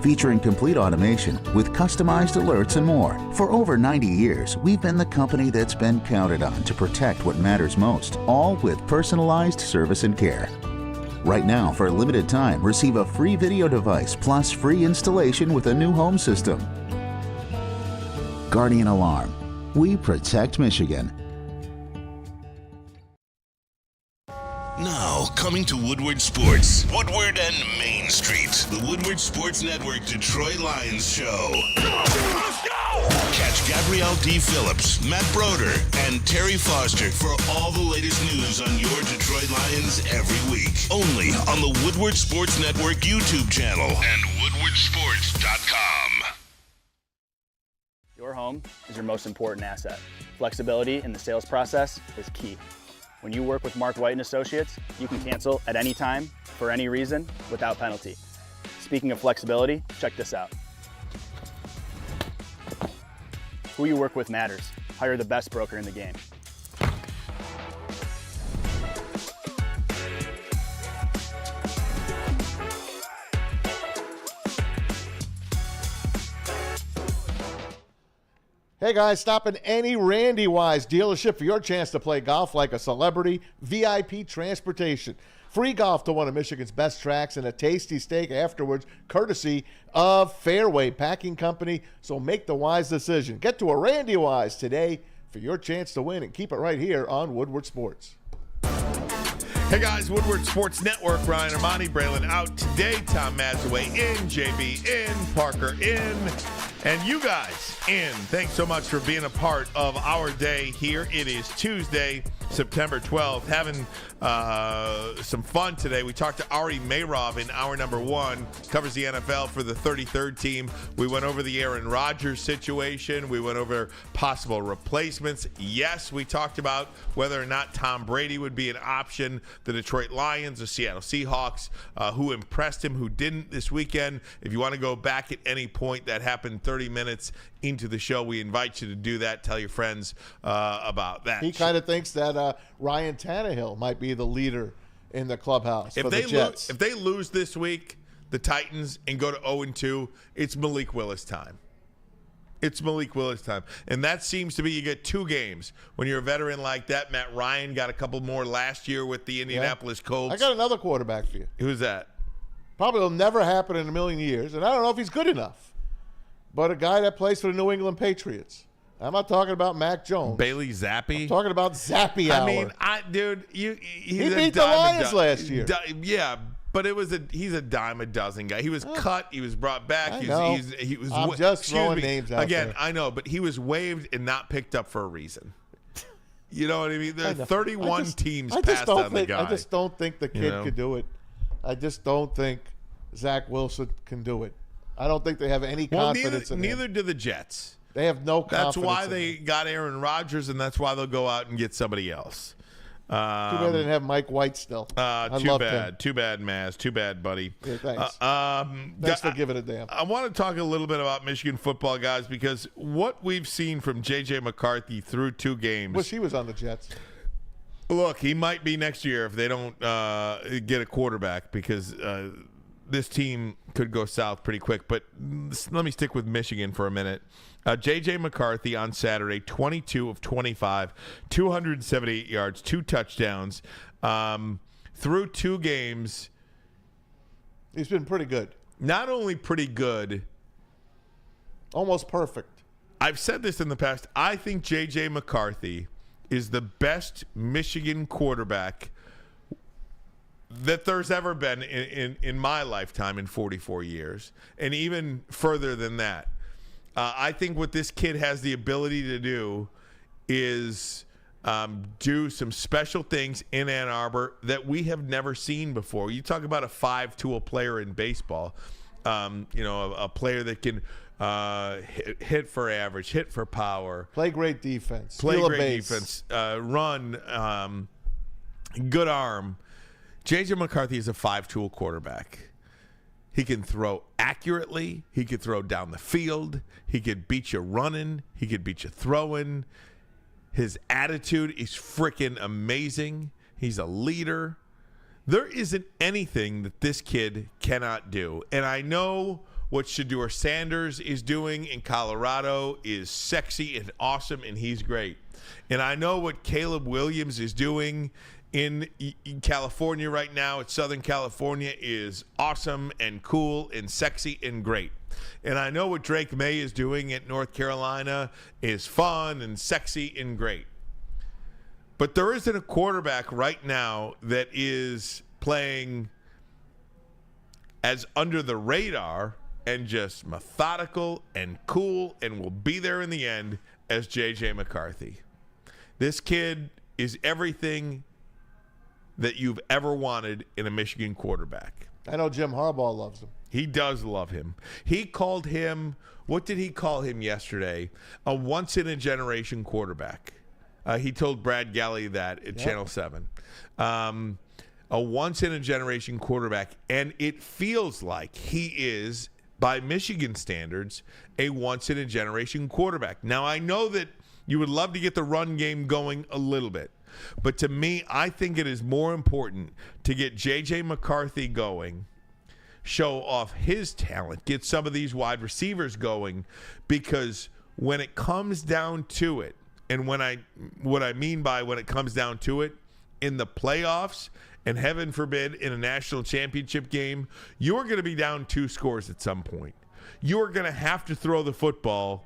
Featuring complete automation with customized alerts and more. For over 90 years, we've been the company that's been counted on to protect what matters most, all with personalized service and care. Right now, for a limited time, receive a free video device plus free installation with a new home system. Guardian Alarm. We protect Michigan. Now, coming to Woodward Sports. Woodward and Main Street. The Woodward Sports Network Detroit Lions Show. Let's go! Catch Gabrielle D. Phillips, Matt Broder, and Terry Foster for all the latest news on your Detroit Lions every week. Only on the Woodward Sports Network YouTube channel and woodwardsports.com. Your home is your most important asset. Flexibility in the sales process is key. When you work with Mark White & Associates, you can cancel at any time, for any reason, without penalty. Speaking of flexibility, check this out. Who you work with matters. Hire the best broker in the game. Hey guys, stop in any Randy Wise dealership for your chance to play golf like a celebrity. VIP transportation. Free golf to one of Michigan's best tracks and a tasty steak afterwards, courtesy of Fairway Packing Company. So make the wise decision. Get to a Randy Wise today for your chance to win, and keep it right here on Woodward Sports. Hey guys, Woodward Sports Network, Ryan Ermanni, Braylon out today, Tom Mazaway in, JB in, Parker in, and you guys in. Thanks so much for being a part of our day here. It is Tuesday, September 12th. Having some fun today. We talked to Ari Mayrov in hour number one, covers the NFL for the 33rd team. We went over the Aaron Rodgers situation. We went over possible replacements. Yes, we talked about whether or not Tom Brady would be an option. The Detroit Lions, the Seattle Seahawks, who impressed him, who didn't this weekend. If you want to go back at any point, that happened 30 minutes into the show. We invite you to do that. Tell your friends about that. He kind of thinks that Ryan Tannehill might be the leader in the clubhouse for the Jets. If they lose this week, the Titans, and go to 0-2, it's Malik Willis time. It's Malik Willis time. And that seems to be, you get two games. When you're a veteran like that, Matt Ryan got a couple more last year with the Indianapolis Colts. I got another quarterback for you. Who's that? Probably will never happen in a million years, and I don't know if he's good enough. But a guy that plays for the New England Patriots. I'm not talking about Mac Jones. Bailey Zappi? I'm talking about Zappy Hour. I mean, he beat the Lions last year. Yeah, but he's a dime a dozen guy. He was cut. He was brought back. He was I'm just throwing names out again, there. I know, but he was waived and not picked up for a reason. You know what I mean? There are 31 teams passed on the guy. I just don't think the kid could do it. I just don't think Zach Wilson can do it. I don't think they have any confidence in him. Neither do the Jets. They have no confidence. That's why they got Aaron Rodgers, and that's why they'll go out and get somebody else. Too bad they didn't have Mike White still. Too bad. Too bad, Maz. Too bad, buddy. Yeah, thanks. Thanks for giving a damn. I want to talk a little bit about Michigan football, guys, because what we've seen from J.J. McCarthy through 2 games. Wish he was on the Jets. Look, he might be next year if they don't get a quarterback, because this team could go south pretty quick. But let me stick with Michigan for a minute. J.J. McCarthy on Saturday, 22 of 25, 278 yards, 2 touchdowns. Through 2 games. He's been pretty good. Not only pretty good. Almost perfect. I've said this in the past. I think J.J. McCarthy is the best Michigan quarterback that there's ever been in my lifetime in 44 years, and even further than that. I think what this kid has the ability to do is do some special things in Ann Arbor that we have never seen before. You talk about a 5-tool player in baseball, a player that can hit for average, hit for power, play great defense, run, good arm. J.J. McCarthy is a 5-tool quarterback. He can throw accurately. He could throw down the field. He could beat you running. He could beat you throwing. His attitude is freaking amazing. He's a leader. There isn't anything that this kid cannot do. And I know what Shedeur Sanders is doing in Colorado is sexy and awesome, and he's great. And I know what Caleb Williams is doing in California right now, at Southern California, is awesome and cool and sexy and great. And I know what Drake May is doing at North Carolina is fun and sexy and great. But there isn't a quarterback right now that is playing as under the radar and just methodical and cool and will be there in the end as J.J. McCarthy. This kid is everything that you've ever wanted in a Michigan quarterback. I know Jim Harbaugh loves him. He does love him. He called him, what did he call him yesterday? A once-in-a-generation quarterback. He told Brad Galley that at Channel 7. A once-in-a-generation quarterback. And it feels like he is, by Michigan standards, a once-in-a-generation quarterback. Now, I know that you would love to get the run game going a little bit. But to me, I think it is more important to get J.J. McCarthy going, show off his talent, get some of these wide receivers going, because when it comes down to it, and what I mean by when it comes down to it, in the playoffs, and heaven forbid in a national championship game, you're going to be down 2 scores at some point. You're going to have to throw the football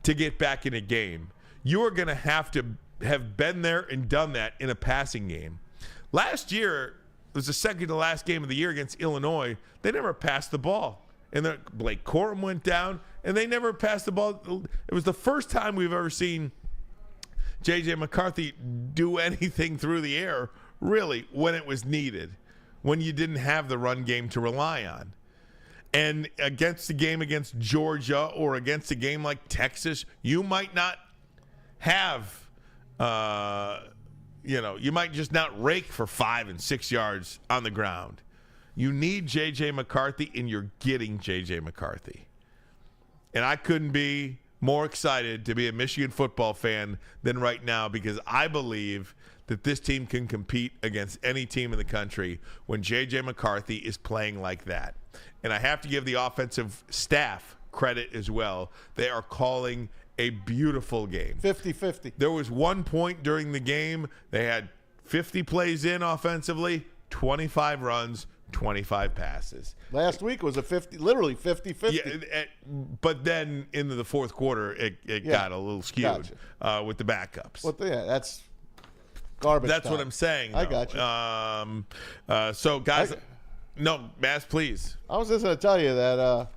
to get back in a game. You're going to have been there and done that in a passing game. Last year, it was the second to last game of the year against Illinois. They never passed the ball. And then Blake Corum went down, and they never passed the ball. It was the first time we've ever seen J.J. McCarthy do anything through the air, really, when it was needed, when you didn't have the run game to rely on. And against the game against Georgia or against a game like Texas, you might not have you might just not rake for 5 and 6 yards on the ground. You need J.J. McCarthy, and you're getting J.J. McCarthy. And I couldn't be more excited to be a Michigan football fan than right now, because I believe that this team can compete against any team in the country when J.J. McCarthy is playing like that. And I have to give the offensive staff credit as well. They are calling a beautiful game. 50-50. There was one point during the game, they had 50 plays in offensively, 25 runs, 25 passes. Last week was literally 50-50. Yeah, but then into the fourth quarter, it got a little skewed with the backups. Well, yeah, that's garbage That's time. what I'm saying. I got you. So, guys, no, Mass, please. I was just going to tell you that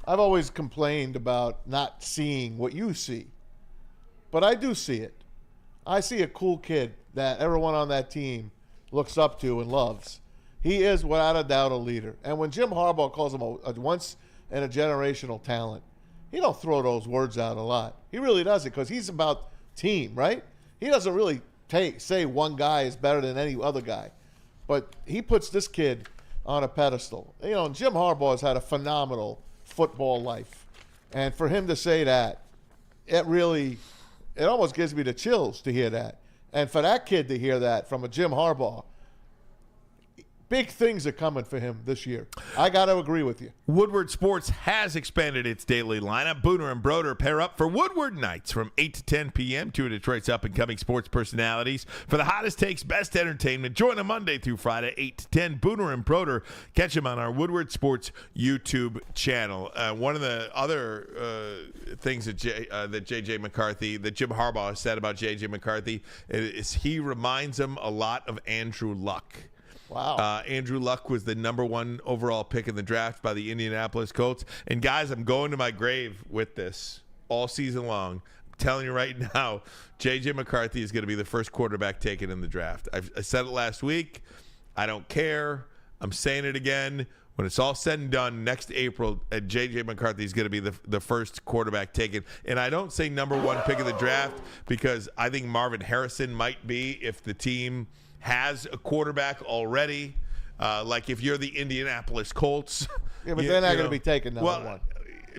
I've always complained about not seeing what you see. But I do see it. I see a cool kid that everyone on that team looks up to and loves. He is, without a doubt, a leader. And when Jim Harbaugh calls him a once-in-a-generational talent, he don't throw those words out a lot. He really doesn't, because he's about team, right? He doesn't really say one guy is better than any other guy, but he puts this kid on a pedestal. You know, Jim Harbaugh has had a phenomenal football life, and for him to say that, it almost gives me the chills to hear that. And for that kid to hear that from a Jim Harbaugh, big things are coming for him this year. I got to agree with you. Woodward Sports has expanded its daily lineup. Booner and Broder pair up for Woodward Nights from 8 to 10 p.m. Two of Detroit's up-and-coming sports personalities. For the hottest takes, best entertainment, join them Monday through Friday, 8 to 10. Booner and Broder, catch them on our Woodward Sports YouTube channel. One of the other things that J.J. McCarthy, that Jim Harbaugh has said about J.J. McCarthy is he reminds him a lot of Andrew Luck. Wow. Andrew Luck was the number 1 overall pick in the draft by the Indianapolis Colts. And, guys, I'm going to my grave with this all season long. I'm telling you right now, J.J. McCarthy is going to be the first quarterback taken in the draft. I said it last week. I don't care. I'm saying it again. When it's all said and done, next April, J.J. McCarthy is going to be the first quarterback taken. And I don't say number 1 pick of the draft because I think Marvin Harrison might be if the team – has a quarterback already, like if you're the Indianapolis Colts. Yeah, but they're not going to be taking number 1.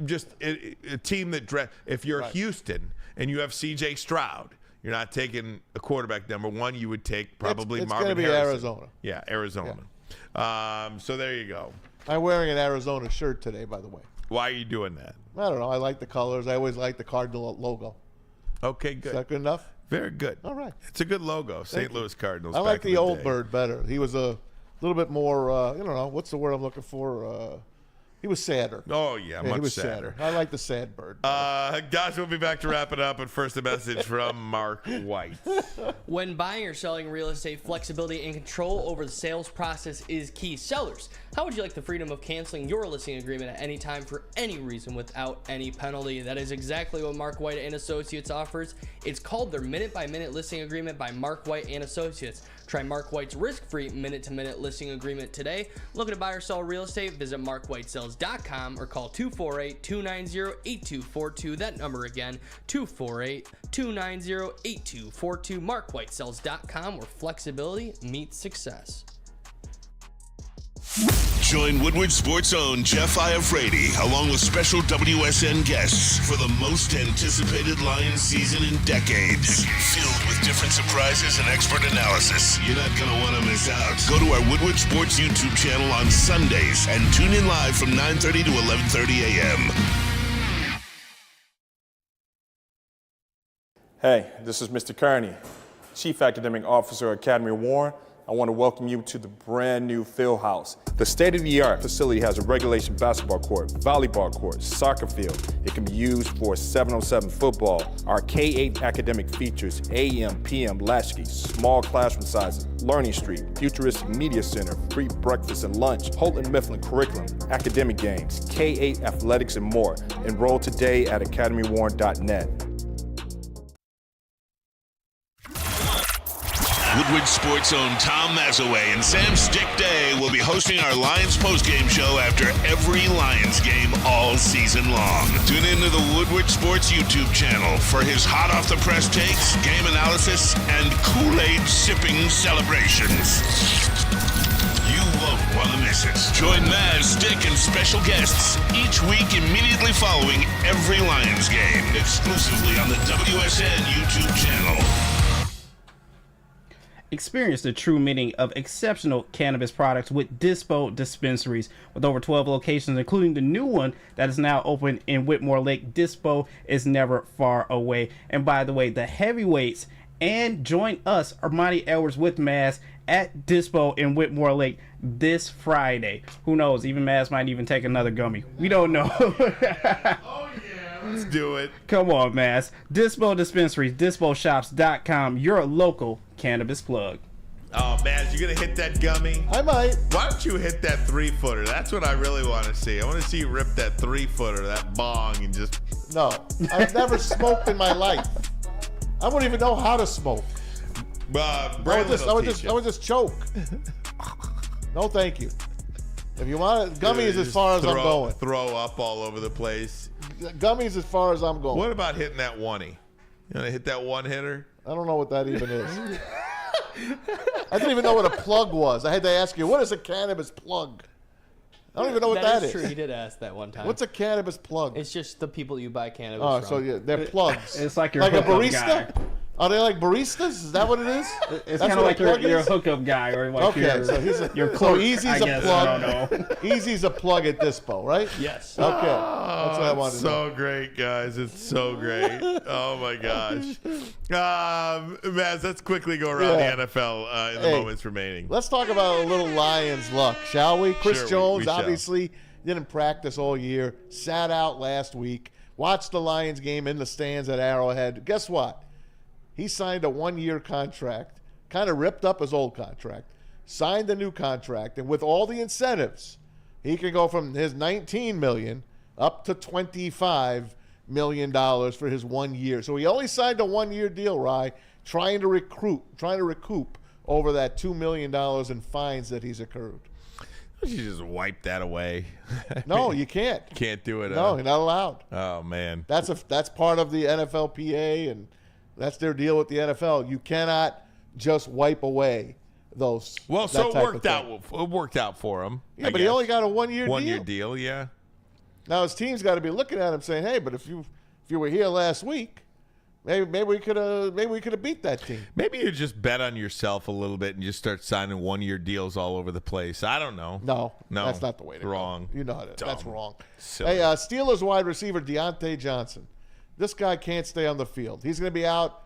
Just a team that if you're Houston and you have C.J. Stroud, you're not taking a quarterback number 1. You would take probably it's Marvin Harrison. It's going to be Arizona. Yeah, Arizona. Yeah. So there you go. I'm wearing an Arizona shirt today, by the way. Why are you doing that? I don't know. I like the colors. I always like the Cardinal logo. Okay, good. Is that good enough? Very good. All right. It's a good logo, St. Louis Cardinals. I like the old day. bird better. He was a little bit more, I don't know, what's the word I'm looking for? He was sadder. Oh, yeah, much he was sadder. I like the sad bird. Guys, we'll be back to wrap it up, but first a message from Mark White. When buying or selling real estate, flexibility and control over the sales process is key. Sellers, how would you like the freedom of canceling your listing agreement at any time for any reason without any penalty? That is exactly what Mark White and Associates offers. It's called their minute-by-minute listing agreement by Mark White and Associates. Try Mark White's risk-free minute-to-minute listing agreement today. Looking to buy or sell real estate? Visit markwhitesales.com or call 248-290-8242. That number again, 248-290-8242. markwhitesales.com, where flexibility meets success. Join Woodward Sports' own Jeff Iafrate along with special WSN guests for the most anticipated Lions season in decades. Filled with different surprises and expert analysis. You're not going to want to miss out. Go to our Woodward Sports YouTube channel on Sundays and tune in live from 9:30 to 11:30 a.m. Hey, this is Mr. Kearney, Chief Academic Officer, Academy of Warren. I want to welcome you to the brand new field house. The state-of-the-art facility has a regulation basketball court, volleyball court, soccer field. It can be used for 7-on-7 football. Our K-8 academic features AM, PM, latchkey, small classroom sizes, Learning Street, futuristic media center, free breakfast and lunch, Houghton Mifflin curriculum, academic games, K-8 athletics, and more. Enroll today at academywarren.net. Woodward Sports' own Tom Mazaway and Sam Stick Day will be hosting our Lions postgame show after every Lions game all season long. Tune into the Woodward Sports YouTube channel for his hot-off-the-press takes, game analysis, and Kool-Aid sipping celebrations. You won't want to miss it. Join Maz, Stick, and special guests each week immediately following every Lions game, exclusively on the WSN YouTube channel. Experience the true meaning of exceptional cannabis products with Dispo Dispensaries. With over 12 locations, including the new one that is now open in Whitmore Lake, Dispo is never far away. And by the way, the heavyweights, and join us, Ermanni Edwards with Maz, at Dispo in Whitmore Lake this Friday. Who knows? Even Maz might even take another gummy. We don't know. Let's do it. Come on, Maz. Dispo Dispensaries, disposhops.com, your local cannabis plug. Oh, Maz, you going to hit that gummy? I might. Why don't you hit that 3-footer? That's what I really want to see. I want to see you rip that 3-footer, that bong, and just... No, I've never smoked in my life. I wouldn't even know how to smoke. I would just choke. No, thank you. If you want it, gummies as far as I'm going. Throw up all over the place. Gummies as far as I'm going. What about hitting that 1-y? You want to hit that one-hitter? I don't know what that even is. I didn't even know what a plug was. I had to ask you, what is a cannabis plug? I don't even know what that is. True. He did ask that one time. What's a cannabis plug? It's just the people you buy cannabis Oh, from. so yeah, they're plugs. It's like your like a hookup barista. guy. Are they like baristas? Is that what it is? It's kind of like your hookup guy, or like your clerk, so Easy's I guess. a plug. I don't know. Easy's a plug at Dispo, right? Yes. Okay. That's what I wanted It's to know. so great, guys. It's so great. Oh, my gosh. Maz, let's quickly go around the NFL in the moments remaining. Let's talk about a little Lions luck, shall we? Chris Sure, Jones, we shall. obviously, didn't practice all year, sat out last week, watched the Lions game in the stands at Arrowhead. Guess what? He signed a 1-year contract, kind of ripped up his old contract, signed a new contract, and with all the incentives, he can go from his $19 million up to $25 million for his 1 year. So he only signed a 1-year deal, Rye, trying to recoup over that $2 million in fines that he's accrued. You just wipe that away. No, you can't. Can't do it. No, you're not allowed. Oh, man. That's part of the NFLPA, and that's their deal with the NFL. You cannot just wipe away those. Well, so it worked out for him. Yeah, but he only got a 1-year deal. 1-year deal, yeah. Now his team's got to be looking at him saying, "Hey, but if you were here last week, maybe we could have beat that team." Maybe you just bet on yourself a little bit and just start signing 1-year deals all over the place. I don't know. No, No, that's not the way to wrong. go. You know that. That's wrong. Silly. Hey, Steelers wide receiver Deontay Johnson. This guy can't stay on the field. He's going to be out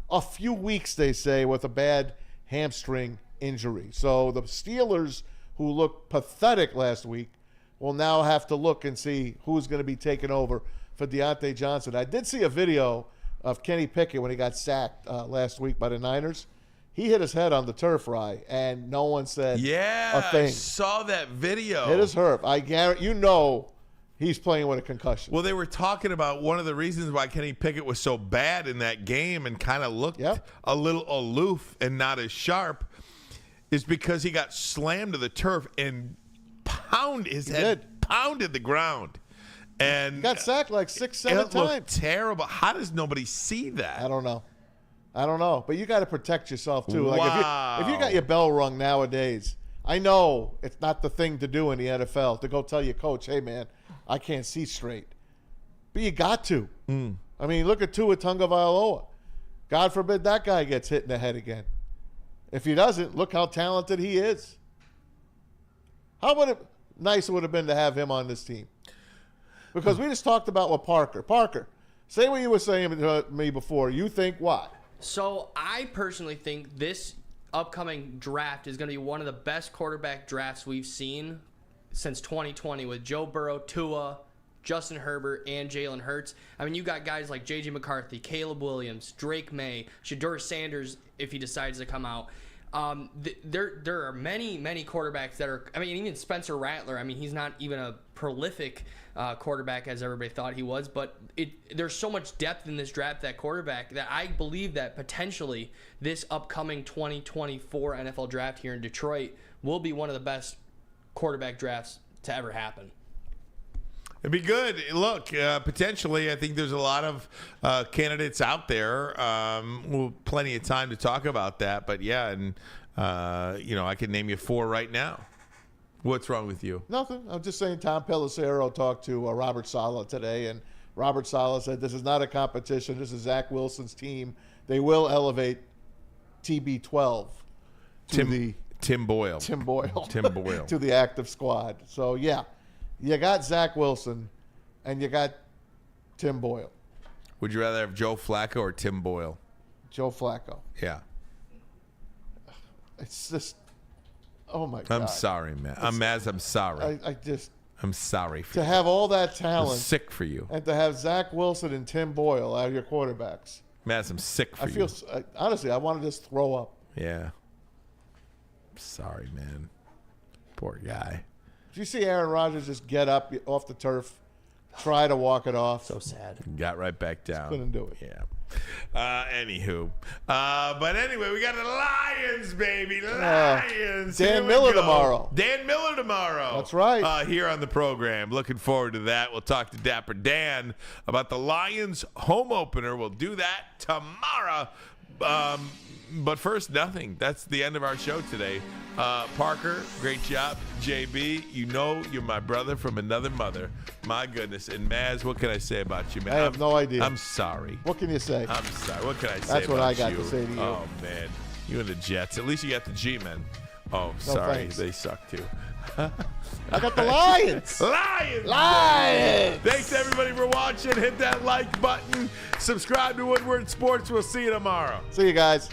a few weeks, they say, with a bad hamstring injury. So the Steelers, who looked pathetic last week, will now have to look and see who's going to be taking over for Deontay Johnson. I did see a video of Kenny Pickett when he got sacked last week by the Niners. He hit his head on the turf, Rye, and no one said a thing. I saw that video. Hit his herp. I guarantee he's playing with a concussion. Well, they were talking about one of the reasons why Kenny Pickett was so bad in that game and kind of looked a little aloof and not as sharp is because he got slammed to the turf and pounded the ground. And he got sacked like 6-7 it times. Looked terrible. How does nobody see that? I don't know. But you got to protect yourself too. Like if you got your bell rung nowadays, I know it's not the thing to do in the NFL to go tell your coach, "Hey man, I can't see straight." But you got to. I mean, look at Tua Tagovailoa. God forbid that guy gets hit in the head again. If he doesn't, look how talented he is. How nice it would have been to have him on this team. Because we just talked about what Parker, say what you were saying to me before. You think what? So I personally think this upcoming draft is going to be one of the best quarterback drafts we've seen since 2020 with Joe Burrow, Tua, Justin Herbert, and Jalen Hurts. I mean, you got guys like J.J. McCarthy, Caleb Williams, Drake May, Shedeur Sanders if he decides to come out. There are many quarterbacks that are, I mean, even Spencer Rattler, I mean, he's not even a prolific quarterback as everybody thought he was, but there's so much depth in this draft at quarterback that I believe that potentially this upcoming 2024 NFL draft here in Detroit will be one of the best quarterback drafts to ever happen. It'd be good. Look, potentially, I think there's a lot of candidates out there. Plenty of time to talk about that. But, yeah, and, I can name you 4 right now. What's wrong with you? Nothing. I'm just saying Tom Pelissero talked to Robert Saleh today, and Robert Saleh said this is not a competition. This is Zach Wilson's team. They will elevate TB12 to Tim Boyle to the active squad. So, yeah. You got Zach Wilson, and you got Tim Boyle. Would you rather have Joe Flacco or Tim Boyle? Joe Flacco. Yeah. It's just, oh, my God. I'm sorry, man. I'm sorry. I'm sorry for to you. have all that talent. I'm sick for you. And to have Zach Wilson and Tim Boyle out of your quarterbacks. Maz, I'm sick for you. I feel, honestly, I want to just throw up. Yeah. I'm sorry, man. Poor guy. Did you see Aaron Rodgers just get up off the turf, try to walk it off? So sad. Got right back down. Just couldn't do it. Yeah. Anywho. But anyway, we got the Lions, baby. Lions. Dan Miller tomorrow. Dan Miller tomorrow. That's right. Here on the program. Looking forward to that. We'll talk to Dapper Dan about the Lions home opener. We'll do that tomorrow. But first, nothing. That's the end of our show today. Parker, great job. JB, you're my brother from another mother. My goodness. And Maz, what can I say about you, man? I have no idea. I'm sorry. What can you say? I'm sorry. What can I say That's what about I got you? to say to you. Oh, man. You and the Jets. At least you got the G-men. Oh, sorry. thanks. They suck, too. I got the Lions. Lions! Thanks, everybody, for watching. Hit that like button. Subscribe to Woodward Sports. We'll see you tomorrow. See you guys.